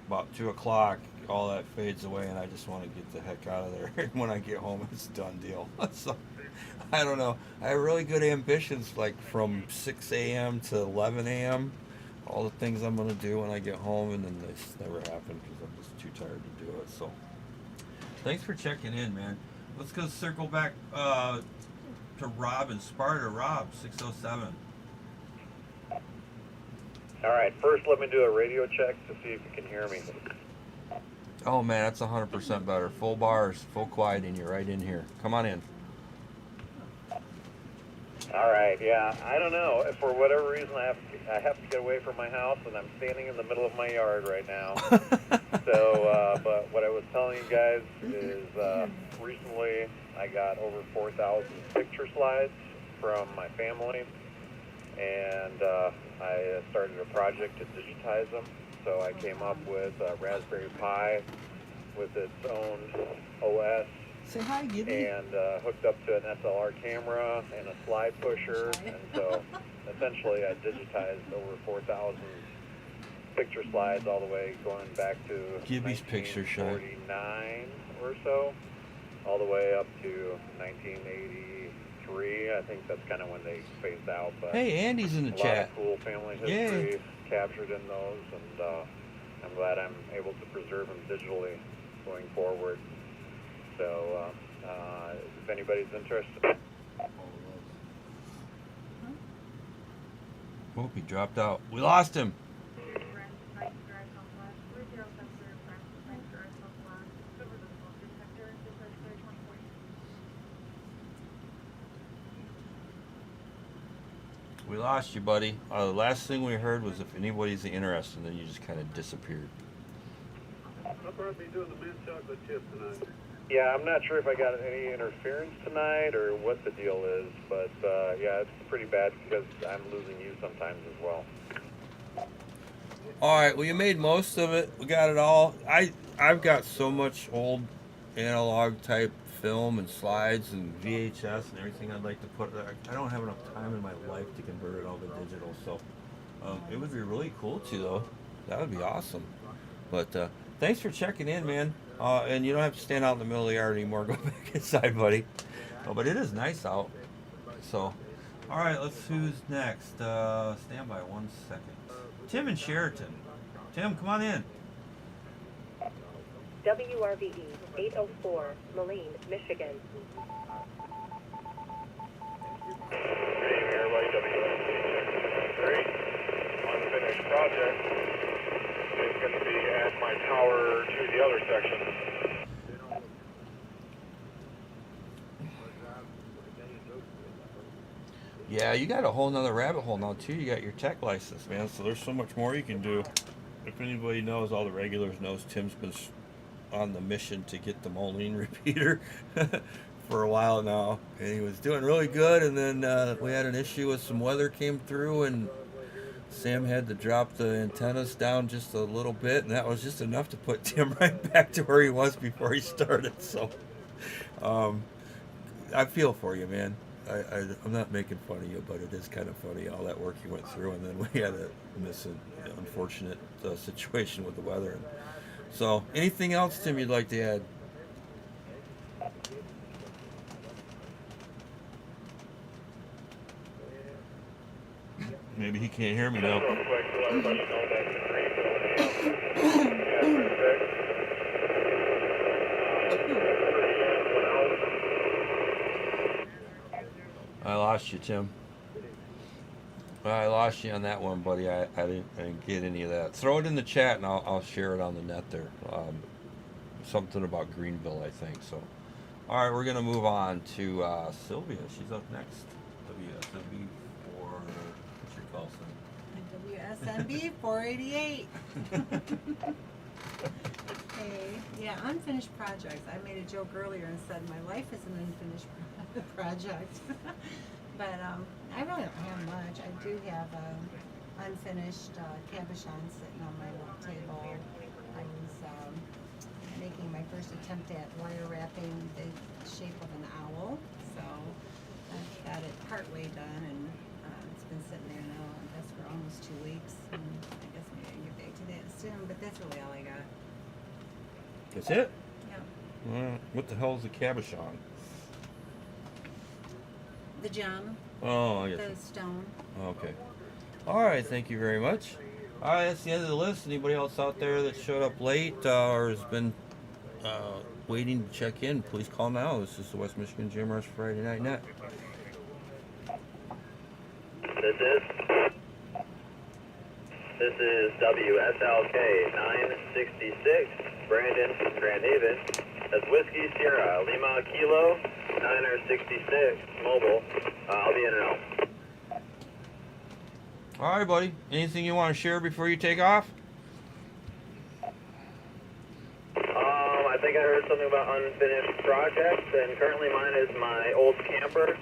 about 2 o'clock, all that fades away and I just want to get the heck out of there. And when I get home, it's a done deal. So, I don't know. I have really good ambitions like from 6 a.m. to 11 a.m. All the things I'm going to do when I get home, and then they just never happen because I'm just too tired to do it. So, thanks for checking in, man. Let's go circle back to Rob in Sparta. Rob, 607. All right, first let me do a radio check to see if you can hear me. Oh, man, that's 100% better. Full bars, full quiet, and you're right in here. Come on in. All right, yeah, I don't know. For whatever reason, I have to get away from my house, and I'm standing in the middle of my yard right now. So, but what I was telling you guys is recently I got over 4,000 picture slides from my family, and I started a project to digitize them. So I came up with a Raspberry Pi with its own OS. Say hi, Gibby. And hooked up to an SLR camera and a slide pusher, and so essentially I digitized over 4,000 picture slides all the way going back to Gibby's picture show. 1949 or so, all the way up to 1983. I think that's kind of when they phased out. But hey, Andy's in the a chat. lot of cool family history captured in those, and I'm glad I'm able to preserve them digitally going forward. So, if anybody's interested. Oh, he dropped out. We lost him. We lost you, buddy. The last thing we heard was if anybody's interested, and then you just kind of disappeared. I'll probably be doing the mint chocolate chip tonight. Yeah, I'm not sure if I got any interference tonight or what the deal is, but yeah, it's pretty bad because I'm losing you sometimes as well. All right, well, you made most of it. We got it all. I've got so much old analog type film and slides and VHS and everything I'd like to put. I don't have enough time in my life to convert it all to digital, so it would be really cool to, though. That would be awesome. But thanks for checking in, man. And you don't have to stand out in the middle of the yard anymore. Go back inside, buddy. But it is nice out. So, all right, who's next? Stand by 1 second. Tim in Sheraton. Tim, come on in. WRVE 804, Moline, Michigan. Good evening, everybody. Great. Unfinished project is going to be add my power to the other section. Yeah, you got a whole nother rabbit hole now, too. You got your tech license, man, so there's so much more you can do. If anybody knows, all the regulars knows Tim's been on the mission to get the Moline repeater for a while now, and he was doing really good, and then we had an issue with some weather came through, and Sam had to drop the antennas down just a little bit, and that was just enough to put Tim right back to where he was before he started. So I feel for you, man. I'm not making fun of you, but it is kind of funny all that work you went through, and then we had an unfortunate situation with the weather. So, anything else, Tim, you'd like to add? Maybe he can't hear me now. Real quick to let everybody know that the green has been fixed. I lost you, Tim. I lost you on that one, buddy. I didn't get any of that. Throw it in the chat, and I'll share it on the net there. Something about Greenville, I think. So, all right, we're gonna move on to Sylvia. She's up next. WSMB for what's your call sign? WSMB 488. Hey, yeah, unfinished projects. I made a joke earlier and said my life is an unfinished project. But I really don't have much. I do have unfinished cabochon sitting on my work table. I was making my first attempt at wire wrapping the shape of an owl. So I've got it partway done, and it's been sitting there now, I guess, for almost 2 weeks. And I guess maybe I can get back to that soon, but that's really all I got. That's it? Yeah. What the hell is the cabochon? The gem. Oh, I guess. The stone. Okay. All right, thank you very much. All right, that's the end of the list. Anybody else out there that showed up late or has been waiting to check in, please call now. This is the West Michigan GMRS Friday Night Net. This is WSLK 966, Brandon from Grand Haven. That's Whiskey Sierra, Lima Kilo, 966, mobile. I'll be in and out. All right, buddy. Anything you want to share before you take off? I think I heard something about unfinished projects, and currently mine is my old camper.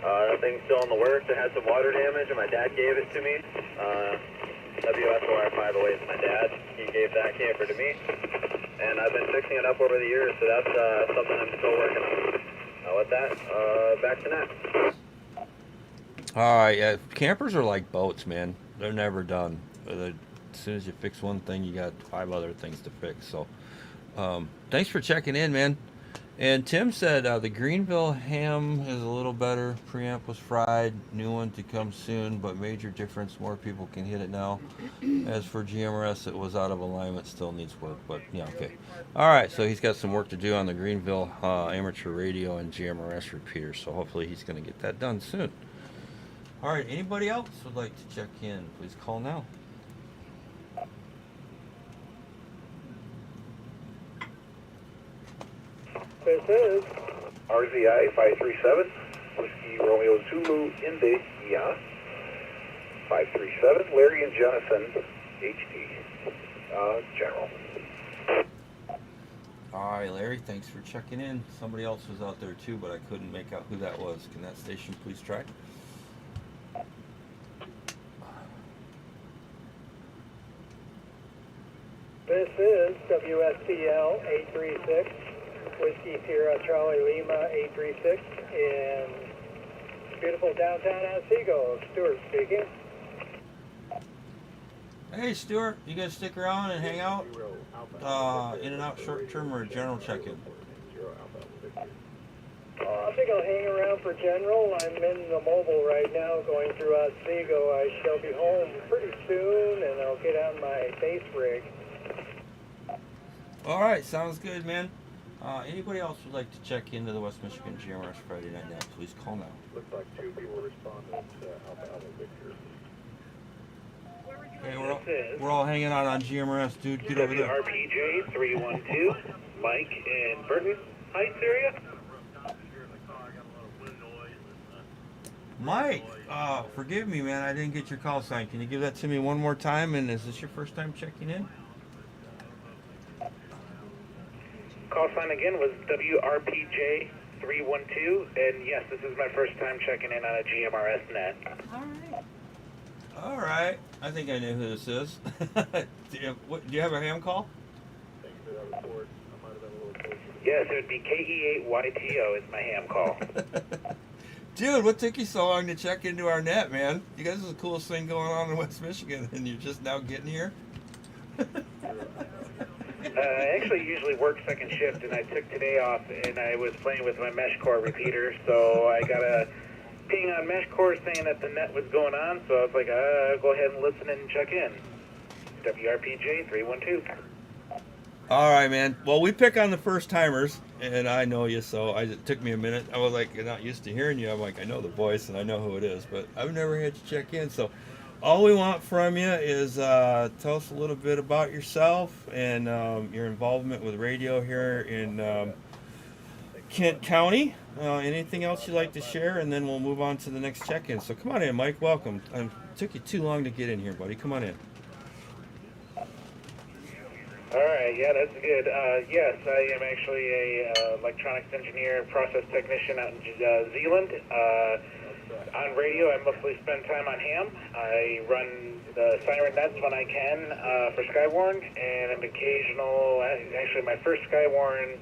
That thing's still in the works. It had some water damage, and my dad gave it to me. WSOR 508 is my dad. He gave that camper to me, and I've been fixing it up over the years, so that's something I'm still working on. With that, back to net. All right, yeah. Campers are like boats, man. They're never done. As soon as you fix one thing, you got 5 other things to fix. So, thanks for checking in, man. And Tim said the Greenville ham is a little better. Preamp was fried. New one to come soon, but major difference. More people can hit it now. As for GMRS, it was out of alignment. Still needs work, but yeah, okay. All right, so he's got some work to do on the Greenville amateur radio and GMRS repeater. So hopefully he's going to get that done soon. All right, anybody else would like to check in? Please call now. This is RZI 537, Whiskey Romeo Zulu India 537, Larry and Jonathan, HD, General. All right, Larry, thanks for checking in. Somebody else was out there too, but I couldn't make out who that was. Can that station please try? This is WSTL 836, Whiskey Sierra Charlie Lima 836, in beautiful downtown Otsego. Stuart speaking. Hey, Stuart, you guys stick around and hang out? In and out short term or general check-in? I think I'll hang around for general. I'm in the mobile right now going through Otsego. I shall be home pretty soon, and I'll get on my base rig. All right, sounds good, man. Anybody else would like to check into the West Michigan GMRS Friday Night Now, please call now. Looks like 2 people responded to Alpha Victor. Hey, we're all hanging out on GMRS, dude. Get over there. RPJ 312, Mike in Burton Heights area. Mike, forgive me, man. I didn't get your call sign. Can you give that to me one more time? And is this your first time checking in? Call sign again was WRPJ 312, and yes, this is my first time checking in on a GMRS net. All right. I think I know who this is. Do you have a ham call? Yes, it would be KE8YTO is my ham call. Dude, what took you so long to check into our net, man? You guys are the coolest thing going on in West Michigan, and you're just now getting here? I actually usually work second shift, and I took today off, and I was playing with my mesh core repeater, so I got a ping on mesh core saying that the net was going on, so I was like, I'll go ahead and listen and check in. WRPJ 312. All right, man. Well, we pick on the first timers, and I know you, so it took me a minute. I was like, not used to hearing you. I'm like, I know the voice, and I know who it is, but I've never had to check in, so all we want from you is tell us a little bit about yourself and your involvement with radio here in Kent County. Anything else you'd like to share, and then we'll move on to the next check-in. So come on in, Mike. Welcome. It took you too long to get in here, buddy. Come on in. All right, yeah, that's good. Yes, I am actually a electronics engineer, process technician out in Zealand. on radio, I mostly spend time on ham. I run the siren nets when I can for Skywarn, and an occasional, actually my first Skywarn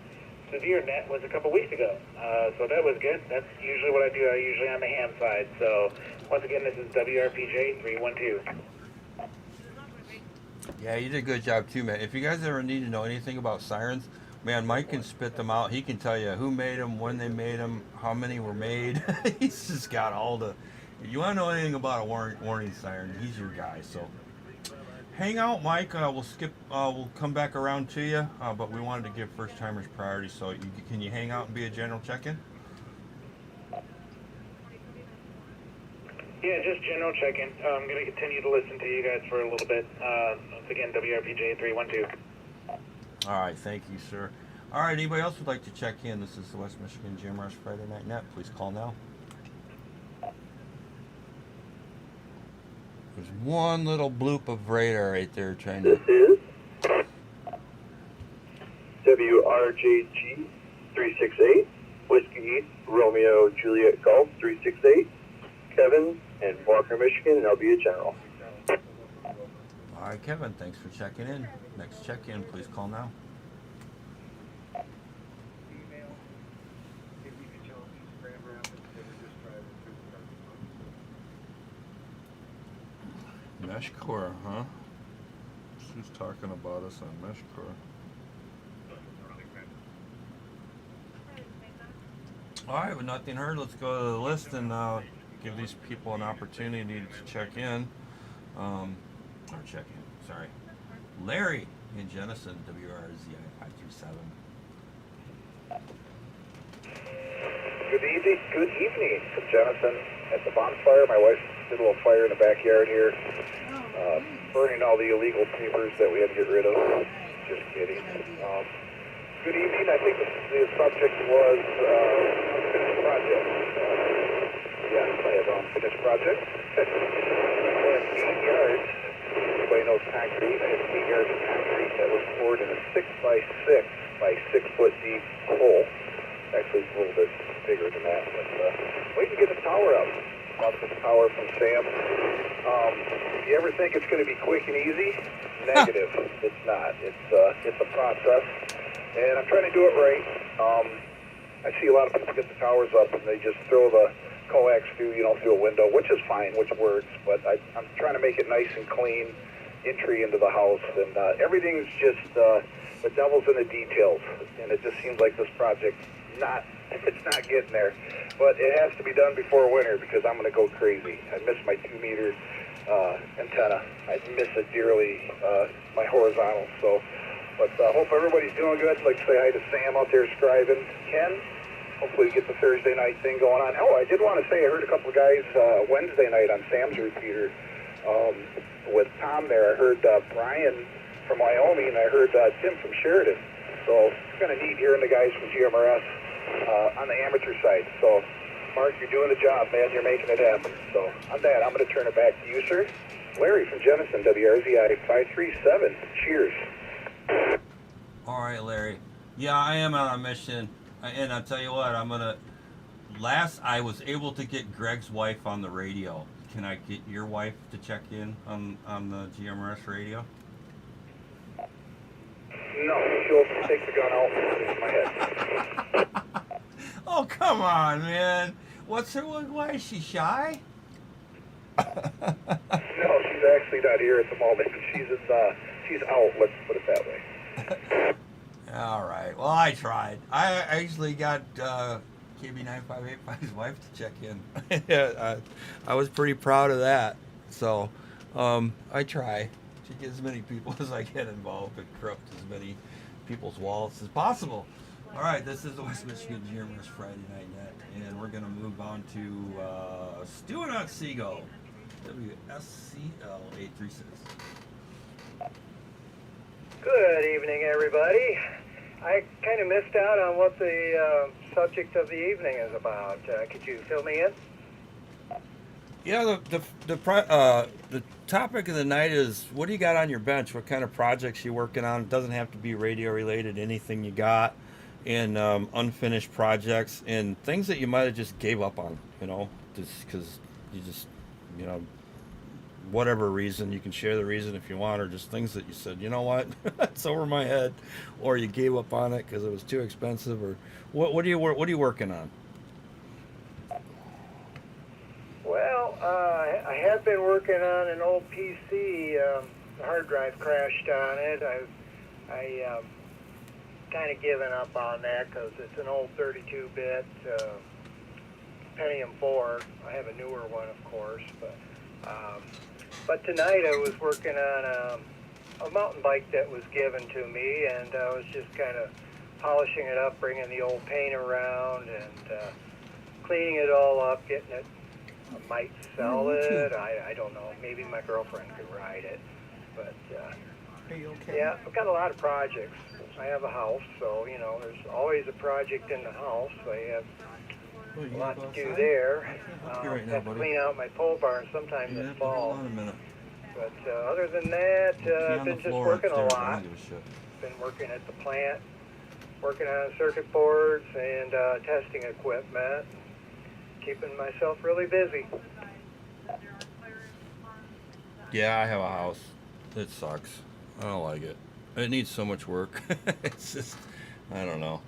severe net was a couple weeks ago. So that was good. That's usually what I do. I'm usually on the ham side. So once again, this is WRPJ 312. Yeah, you did a good job too, man. If you guys ever need to know anything about sirens, man, Mike can spit them out. He can tell you who made them, when they made them, how many were made. He's just got all the... You want to know anything about a warning siren, he's your guy. So hang out, Mike. We'll come back around to you, but we wanted to give first-timers priority. So can you hang out and be a general check-in? Yeah, just general check-in. I'm going to continue to listen to you guys for a little bit. Once again, WRPJ 312. All right, thank you, sir. All right, anybody else would like to check in? This is the West Michigan GMRS Friday Night Net. Please call now. There's one little bloop of radar right there trying to... This is WRJG 368, Whiskey Romeo Juliet Golf 368, Kevin in Walker, Michigan, and I'll be a general. All right, Kevin, thanks for checking in. Next check-in, please call now. Meshcore, huh? Who's talking about us on Meshcore? All right, with nothing heard, let's go to the list and give these people an opportunity to check in. Sorry. Larry in Jenison, WRZI 537. Good evening from Jenison at the bonfire. My wife did a little fire in the backyard here, burning all the illegal papers that we had to get rid of. Just kidding. Good evening. I think the subject was unfinished project. Yes, I have unfinished project. I have 8 yards. Everybody knows concrete. I have 8 yards of concrete that was poured in a 6x6 by 6 foot deep hole. Actually, it's a little bit bigger than that, but waiting to get the tower up. Bought this tower from Sam. If you ever think it's going to be quick and easy, negative. It's not. It's a process, and I'm trying to do it right. I see a lot of people get the towers up and they just throw the coax through a window, which is fine, which works. But I'm trying to make it nice and clean entry into the house, and everything's just the devil's in the details, and it just seems like this project. It's not getting there, but it has to be done before winter because I'm going to go crazy. I miss my 2-meter antenna. I miss it dearly, my horizontal. So, but hope everybody's doing good. I'd like to say hi to Sam out there scribing. Ken, hopefully get the Thursday night thing going on. Oh, I did want to say I heard a couple of guys Wednesday night on Sam's repeater with Tom there. I heard Brian from Wyoming, and I heard Tim from Sheridan. So it's kind of neat hearing the guys from GMRS on the amateur side. So, Mark, you're doing the job, man. You're making it happen. So, on that, I'm going to turn it back to you, sir. Larry from Jenison, WRZI 537. Cheers. All right, Larry. Yeah, I am on a mission. And I'll tell you what, I was able to get Greg's wife on the radio. Can I get your wife to check in on the GMRS radio? No, she'll take the gun out and shoot my head. Oh, come on, man. Why is she shy? No, she's actually not here at the moment. She's out, let's put it that way. All right. Well, I tried. I actually got KB9585's wife to check in. I was pretty proud of that. So, I try to get as many people as I can involved and corrupt as many people's wallets as possible. All right, this is the West Michigan GMRS Friday Night Net, and we're going to move on to Stu and Otsego, WSCL 836. Good evening, everybody. I kind of missed out on what the subject of the evening is about. Could you fill me in? Yeah, the topic of the night is, what do you got on your bench? What kind of projects you working on? It doesn't have to be radio related. Anything you got in unfinished projects and things that you might have just gave up on. just because you just, you know, whatever reason, you can share the reason if you want, or just things that you said, you know what, it's over my head, or you gave up on it because it was too expensive, or what are you working on? Well, I have been working on an old PC. The hard drive crashed on it. I kind of given up on that because it's an old 32-bit Pentium 4. I have a newer one, of course, but tonight I was working on a mountain bike that was given to me, and I was just kind of polishing it up, bringing the old paint around, and cleaning it all up, getting it. I might sell it. I don't know. Maybe my girlfriend could ride it. But, are you okay? Yeah, I've got a lot of projects. I have a house, so, you know, there's always a project in the house. I have a lot to do there. Right now, have to buddy. clean out my pole barn sometime this fall. Hold on a minute. But other than that, I've been just working a lot. Been working at the plant, working on circuit boards and testing equipment. Keeping myself really busy. Yeah, I have a house. It sucks. I don't like it. It needs so much work. It's just, I don't know.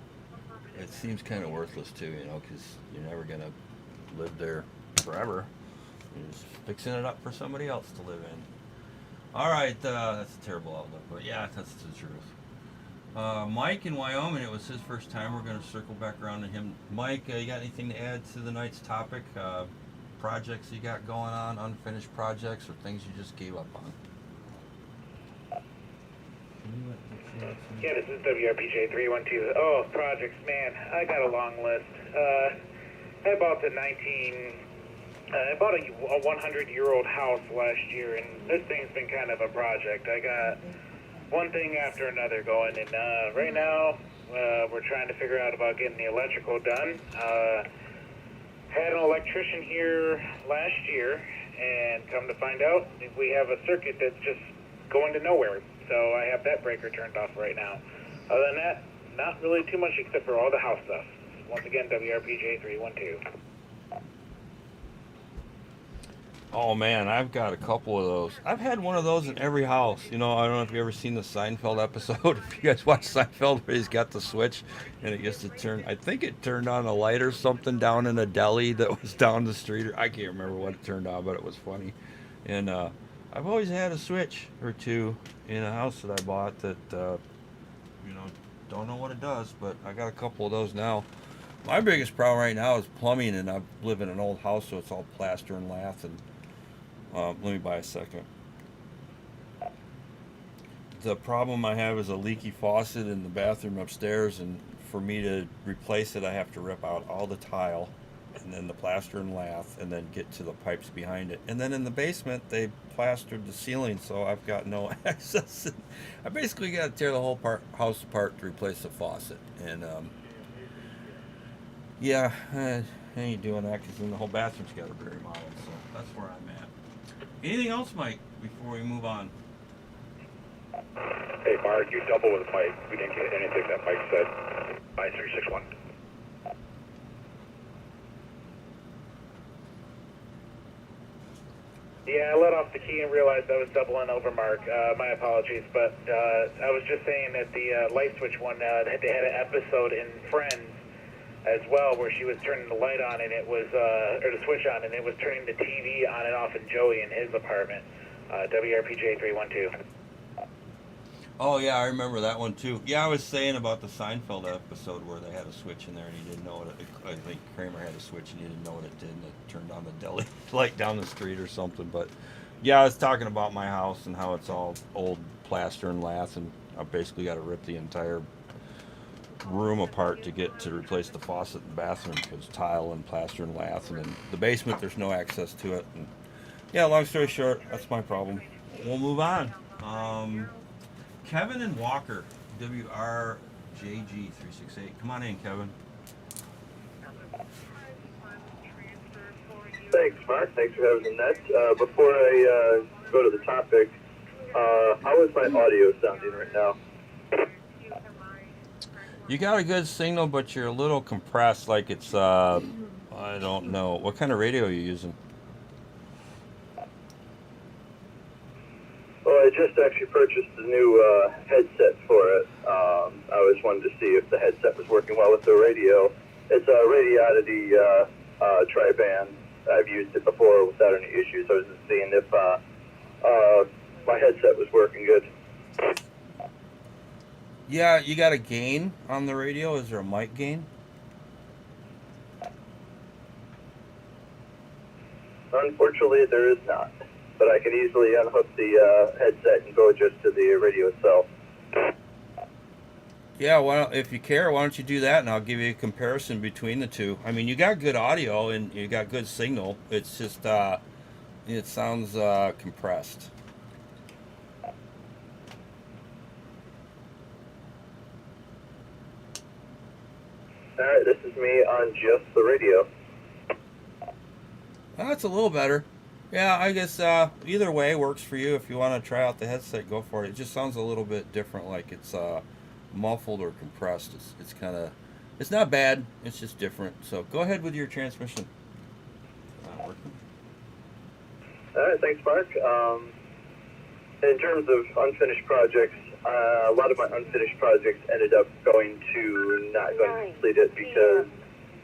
It seems kind of worthless too, you know, because you're never going to live there forever. You're just fixing it up for somebody else to live in. All right, that's a terrible outlook, but yeah, that's the truth. Mike in Wyoming, it was his first time. We're going to circle back around to him. Mike, you got anything to add to the night's topic? Projects you got going on, unfinished projects, or things you just gave up on? Yeah, this is WRPJ 312. Oh, projects, man, I got a long list. I bought I bought a 100-year-old house last year, and this thing's been kind of a project. I got one thing after another going, and right now we're trying to figure out about getting the electrical done. Had an electrician here last year, and come to find out, we have a circuit that's just going to nowhere. So I have that breaker turned off right now. Other than that, not really too much except for all the house stuff. Once again, WRPJ 312. Oh man, I've got a couple of those. I've had one of those in every house. You know, I don't know if you've ever seen the Seinfeld episode. If you guys watch Seinfeld, where he's got the switch and it gets to turn. I think it turned on a light or something down in a deli that was down the street. I can't remember what it turned on, but it was funny. And I've always had a switch or two in a house that I bought that, you know, don't know what it does, but I got a couple of those now. My biggest problem right now is plumbing, and I live in an old house, so it's all plaster and lath. And let me buy a second. The problem I have is a leaky faucet in the bathroom upstairs, and for me to replace it, I have to rip out all the tile, and then the plaster and lath, and then get to the pipes behind it. And then in the basement, they plastered the ceiling, so I've got no access. I basically got to tear the whole house apart to replace the faucet. And yeah, I ain't doing that because then the whole bathroom's got to be remodeled. So that's where I'm at. Anything else, Mike, before we move on? Hey, Mark, you double with Mike. We didn't get anything that Mike said. 5361. Yeah, I let off the key and realized I was doubling over, Mark. My apologies, but I was just saying that the light switch one, they had an episode in Friends as well where she was turning the light on and it was, or the switch on, and it was turning the TV on and off in Joey in his apartment. WRPJ 312. Oh yeah, I remember that one too. Yeah, I was saying about the Seinfeld episode where they had a switch in there and he didn't know what it. I think Kramer had a switch and he didn't know what it did, and it turned on the deli light down the street or something. But yeah, I was talking about my house and how it's all old plaster and lath, and I basically got to rip the entire room apart to get to replace the faucet in the bathroom because tile and plaster and lath, and in the basement there's no access to it. And yeah, long story short, that's my problem. We'll move on. Kevin and Walker, WRJG368. Come on in, Kevin. Thanks, Mark. Thanks for having me, Ned. Before I go to the topic, how is my audio sounding right now? You got a good signal, but you're a little compressed, like it's, I I don't know. What kind of radio are you using? Well, I just actually purchased a new headset for it. I was wanted to see if the headset was working well with the radio. It's a Radiodity tri-band. I've used it before without any issues. I was just seeing if my headset was working good. Yeah, you got a gain on the radio? Is there a mic gain? Unfortunately, there is not. But I can easily unhook the headset and go just to the radio itself. Yeah, well, if you care, why don't you do that, and I'll give you a comparison between the two. I mean, you got good audio and you got good signal. It's just it sounds compressed. All right, this is me on just the radio. That's a little better. Yeah, I guess either way works for you. If you want to try out the headset, go for it. It just sounds a little bit different, like it's muffled or compressed. It's kind of, it's not bad. It's just different. So go ahead with your transmission. All right, thanks, Mark. In terms of unfinished projects, a lot of my unfinished projects ended up going to not going to complete it because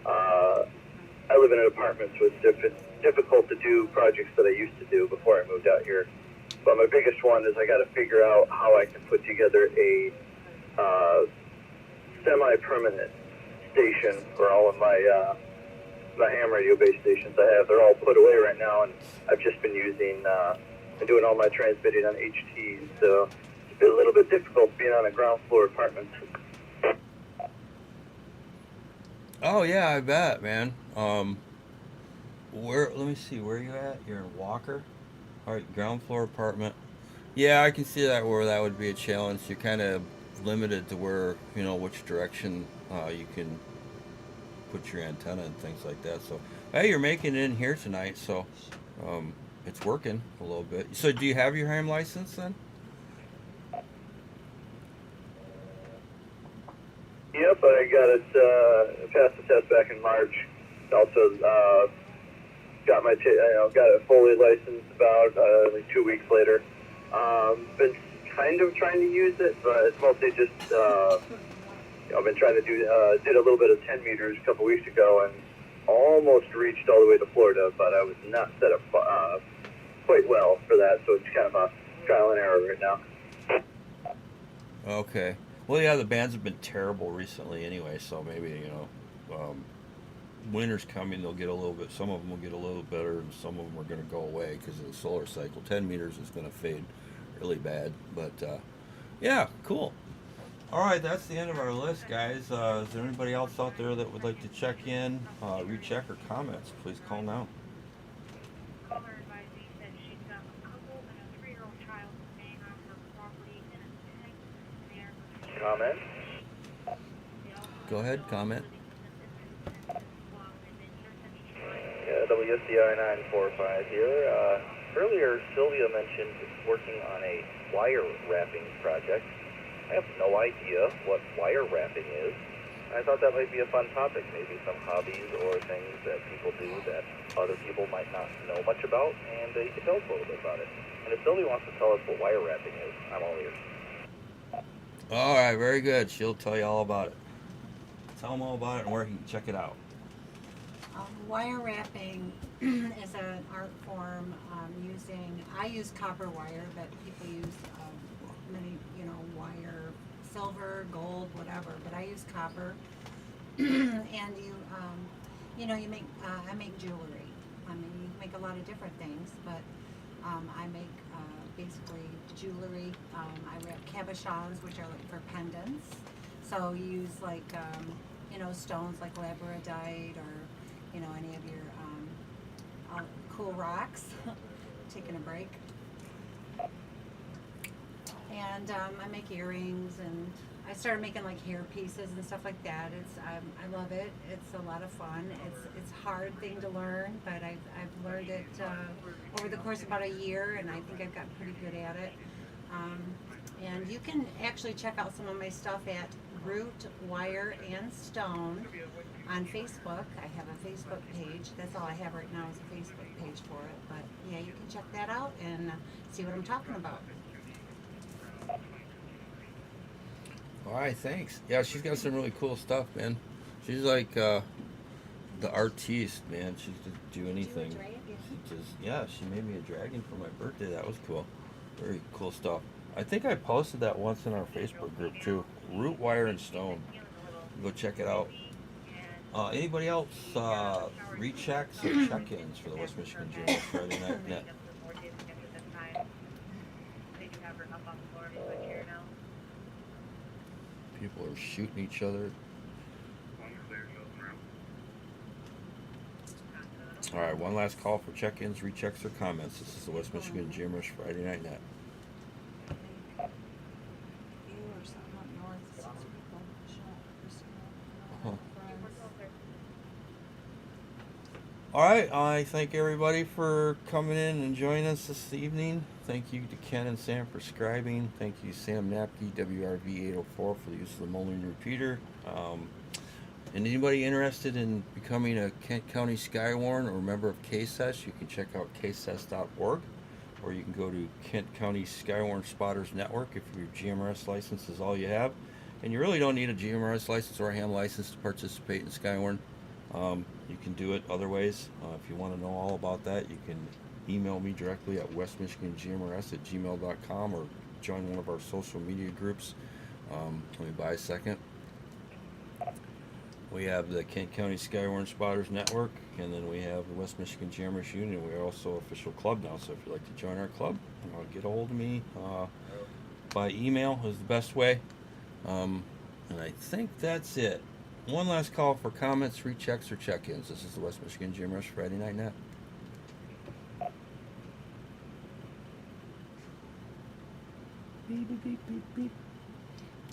I live in an apartment, so it's difficult to do projects that I used to do before I moved out here. But my biggest one is I got to figure out how I can put together a semi-permanent station for all of my my ham radio base stations I have. They're all put away right now, and I've just been using and doing all my transmitting on HTs. So it's been a little bit difficult being on a ground floor apartment. Oh yeah, I bet, man. Where? Let me see. Where are you at? You're in Walker. All right, ground floor apartment. Yeah, I can see that where that would be a challenge. You're kind of limited to where which direction you can put your antenna and things like that. So hey, you're making it in here tonight, so it's working a little bit. So do you have your ham license then? Yep, I got it. Passed the test back in March. Also got my got it fully licensed about like 2 weeks later. Been kind of trying to use it, but it's mostly just I've been trying to do did a little bit of 10 meters a couple weeks ago and almost reached all the way to Florida, but I was not set up quite well for that, so it's kind of a trial and error right now. Okay. Well, yeah, the bands have been terrible recently anyway, so maybe, winter's coming, they'll get a little bit, some of them will get a little better, and some of them are going to go away because of the solar cycle. 10 meters is going to fade really bad, but, yeah, cool. All right, that's the end of our list, guys. Is there anybody else out there that would like to check in, recheck, or comments? Please call now. Comment? Go ahead, comment. Yeah, WCI 945 here. Earlier, Sylvia mentioned working on a wire wrapping project. I have no idea what wire wrapping is. I thought that might be a fun topic, maybe some hobbies or things that people do that other people might not know much about, and you can tell us a little bit about it. And if Sylvia wants to tell us what wire wrapping is, I'm all ears. All right, very good. She'll tell you all about it. Tell them all about it and where you can check it out. Wire wrapping is an art form I use copper wire, but people use many, wire, silver, gold, whatever, but I use copper. And you make, I make jewelry. I mean, you make a lot of different things, but I make basically jewelry. I wrap cabochons, which are like for pendants. So you use like, stones like labradorite or, any of your cool rocks. Taking a break. And I make earrings, and I started making like hair pieces and stuff like that. I love it. It's a lot of fun. It's a hard thing to learn, but I've learned it over the course of about a year, and I think I've gotten pretty good at it. And you can actually check out some of my stuff at Root Wire and Stone. on Facebook. I have a Facebook page. That's all I have right now is a Facebook page for it. But yeah, you can check that out and see what I'm talking about. All right, thanks. Yeah, she's got some really cool stuff, man. She's like the artiste, man. She could do anything. She just, yeah, she made me a dragon for my birthday. That was cool. Very cool stuff. I think I posted that once in our Facebook group too. Root, Wire, and Stone. Go check it out. Anybody else rechecks or check-ins for the West Michigan GMRS Friday Night Net? People are shooting each other. All right, one last call for check-ins, rechecks, or comments. This is the West Michigan GMRS Friday Night Net. All right, I thank everybody for coming in and joining us this evening. Thank you to Ken and Sam for scribing. Thank you, Sam Napke, WRV804, for the use of the Moline repeater. And anybody interested in becoming a Kent County Skywarn or member of KSES, you can check out kses.org, or you can go to Kent County Skywarn Spotters Network if your GMRS license is all you have. And you really don't need a GMRS license or a ham license to participate in Skywarn. You can do it other ways. If you want to know all about that, you can email me directly at westmichigangmrs@gmail.com or join one of our social media groups. Let me buy a second. We have the Kent County Skywarn Spotters Network, and then we have the West Michigan GMRS Union. We're also an official club now, so if you'd like to join our club, get a hold of me. By email is the best way. And I think that's it. One last call for comments, rechecks, or check-ins. This is the West Michigan GMRS Friday Night Net. Beep, beep, beep, beep, beep.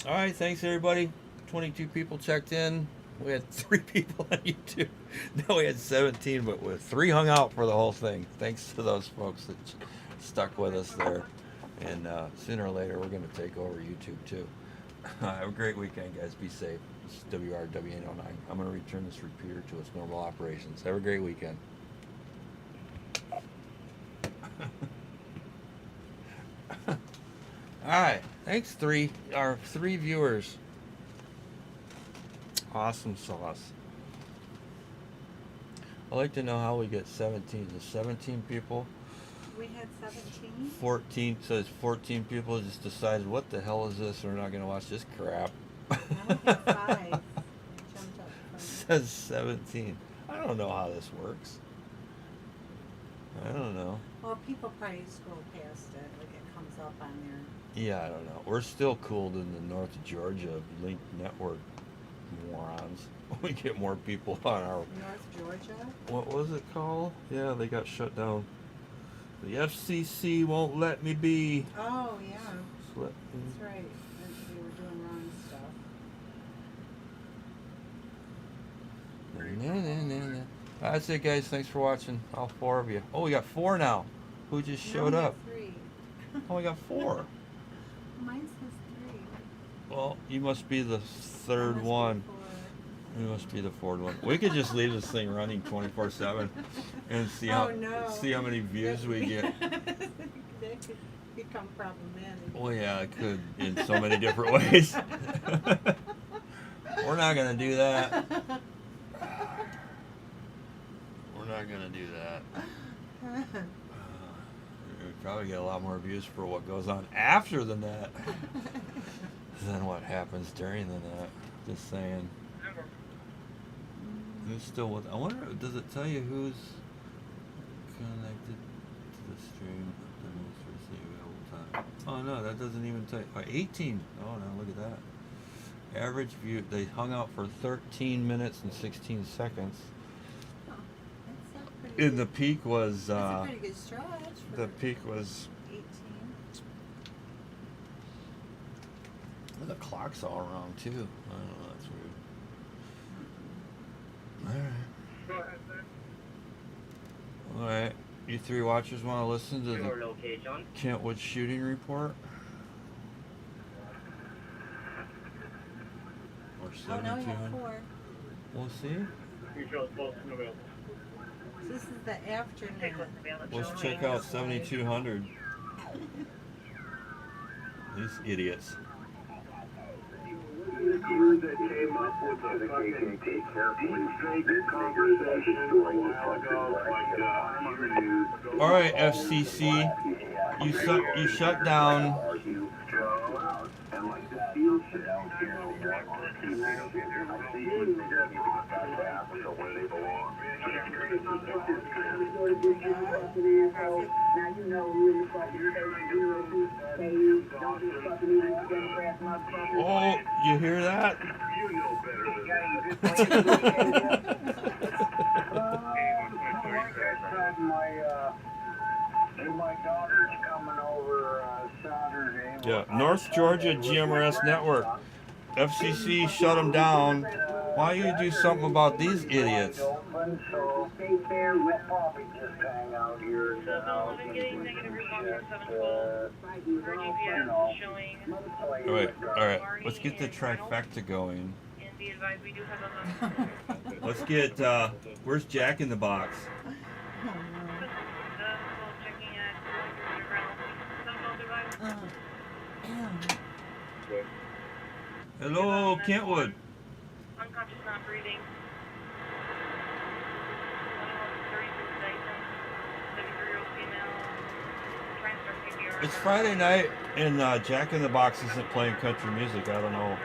All right, thanks everybody. 22 people checked in. We had 3 people on YouTube. Now we had 17, but with 3 hung out for the whole thing. Thanks to those folks that stuck with us there. And sooner or later, we're going to take over YouTube too. Have a great weekend, guys. Be safe. This is WRW809. I'm going to return this repeater to its normal operations. Have a great weekend. Alright, thanks 3 viewers. Awesome sauce. I'd like to know how we get 17. Is 17 people? We had 17. 14 says 14 people just decided, what the hell is this? We're not going to watch this crap. I only had 5. Jumped up from Says 17. I don't know how this works. I don't know. Well, people probably scroll past it, like it comes up on there. Yeah, I don't know. We're still cooled in the North Georgia Link Network, morons. We get more people on our... North Georgia? What was it called? Yeah, they got shut down. The FCC won't let me be. Oh, yeah. That's right. They were doing wrong stuff. That's it, guys. Thanks for watching. All 4 of you. Oh, we got 4 now. Who just showed up? 3. Oh, we got 4. Mine says 3. Well, you must be the 3rd one. You must be the 4th one. We could just leave this thing running 24/7 and see how many views we get. That could become problematic. Well, yeah, it could in so many different ways. We're not gonna do that. We're not gonna do that. We'd probably get a lot more views for what goes on after the net than what happens during the net. Just saying. Who's still with? I wonder, does it tell you who's connected to the stream? Oh no, that doesn't even tell you. 18. Oh no, look at that. Average view. They hung out for 13 minutes and 16 seconds. And the peak was. That's a pretty good stretch. The peak was. 18. The clock's all wrong too. I don't know. That's weird. Alright. You 3 watchers want to listen to the Kentwood shooting report? Or 72? Oh, no, you have 4. We'll see. This is the afternoon. Let's check out 7200. These idiots. The crew that came up with the fucking deep fake conversation a while ago, like, All right, FCC, you shut down. and like the field shit out here, where they belong. Oh, you hear that? My daughter's coming over Saturday. Yeah, North Georgia GMRS network. FCC shut them down. Why don't you do something about these idiots? So stay fair. We'll probably just hang out here at the house. All right. Let's get the trifecta going. Let's get. Where's Jack in the Box? Hello, Kentwood. Unconscious, not breathing. It's Friday night, and Jack in the Box isn't playing country music. I don't know.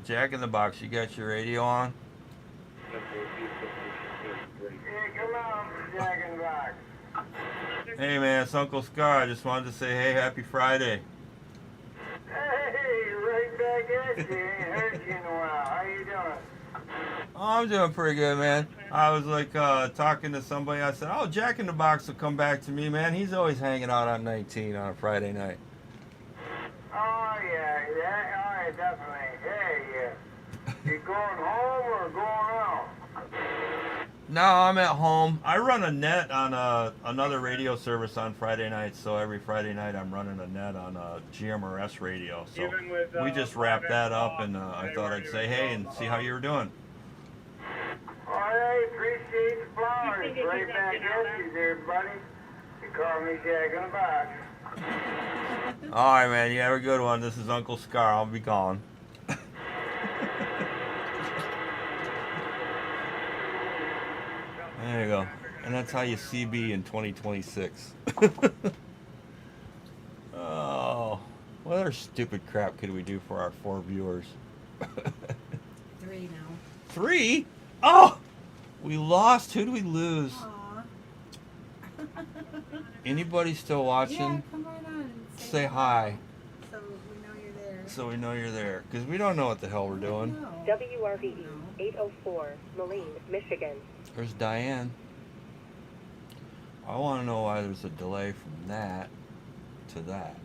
Jack in the Box, you got your radio on? Hey, come on, Jack in the Box. Hey man, it's Uncle Scar. I just wanted to say, hey, happy Friday. Hey, right back at you. Ain't heard you in a while. How you doing? Oh, I'm doing pretty good, man. I was like talking to somebody. I said, oh, Jack in the Box will come back to me, man. He's always hanging out on 19 on a Friday night. Oh, yeah, all right, definitely. Hey, you going home or going out? No, I'm at home. I run a net on another radio service on Friday nights, so every Friday night I'm running a net on GMRS radio. So we just wrapped that up, and I thought I'd say hey and see how you were doing. All right, appreciate the flowers. Right back at you there, buddy. You call me Jack in the Box. All right, man. You have a good one. This is Uncle Scar. I'll be gone. There you go. And that's how you CB in 2026. Oh, what other stupid crap could we do for our 4 viewers? 3 now. 3? Oh! We lost. Who did we lose? Aw. Anybody still watching? Yeah, come right on. Say hi. So we know you're there. So we know you're there. Because we don't know what the hell we're doing. WRVE 804, Moline, Michigan. There's Diane. I want to know why there's a delay from that to that.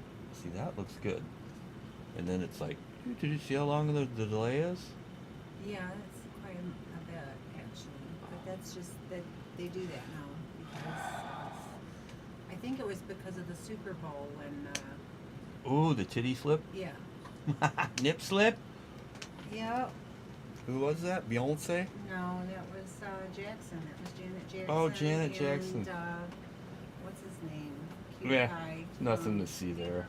See, that looks good. And then it's like, did you see how long the delay is? Yeah, it's quite a bit, actually. But that's just that they do that now because I think it was because of the Super Bowl when. Ooh, the titty slip? Yeah. Nip slip? Yeah. Who was that? Beyonce? No, that was Jackson. That was Janet Jackson. Oh, Janet and, Jackson. What's his name? Cute Yeah, guy. nothing to see there.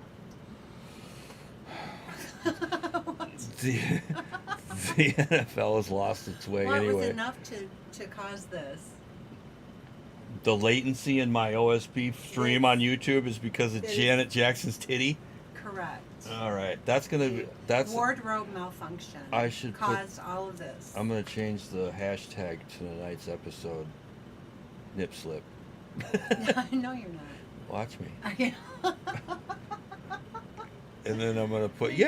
the NFL has lost its way What anyway. was enough to cause this? The latency in my OSP stream on YouTube is because of Janet Jackson's titty? Correct. All right, that's gonna be Wardrobe malfunction. I should caused all of this. I'm gonna change the hashtag to tonight's episode. Nip slip. No, you're not. Watch me. Okay. And then I'm gonna put maybe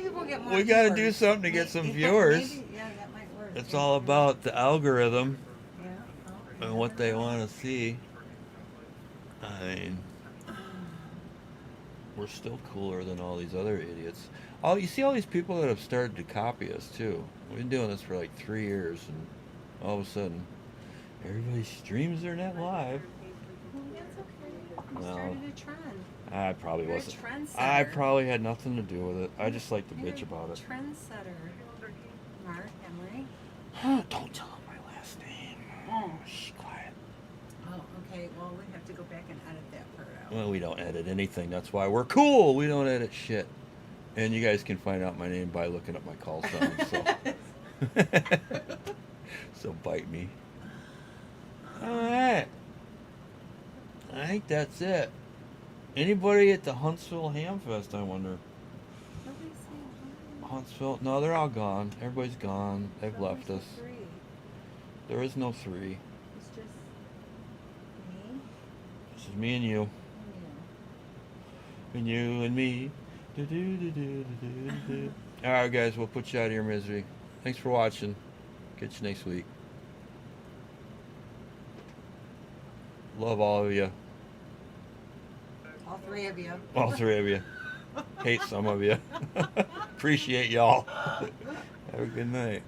we'll get more we got to viewers. do something to get some Maybe- viewers. yeah, that might work. It's all about the algorithm Yeah. and what they want to see. I mean, we're still cooler than all these other idiots. Oh, you see all these people that have started to copy us too. We've been doing this for like 3 years, and all of a sudden, everybody streams their net live. Well, that's okay. You No. started a trend. I probably You're a wasn't. trendsetter. I probably had nothing to do with it. I just like to You're bitch about it. Trendsetter. Mark, Emily. Don't tell him my last name. Shh, quiet. Oh, okay. Well, we have to go back and edit that part out. Well, we don't edit anything. That's why we're cool. We don't edit shit. And you guys can find out my name by looking up my call sign. So, so bite me. All right. I think that's it. Anybody at the Huntsville Hamfest, I wonder? Nobody's saying hi. Huntsville? No, they're all gone. Everybody's gone. They've left us. Three. There is no 3. It's just me This is me and you. and And you and me. Do-do-do-do-do-do-do. Alright, guys, we'll put you out of your misery. Thanks for watching. Catch you next week. Love all of you. All 3 of you. All 3 of you. Hate some of you. Appreciate y'all. Have a good night.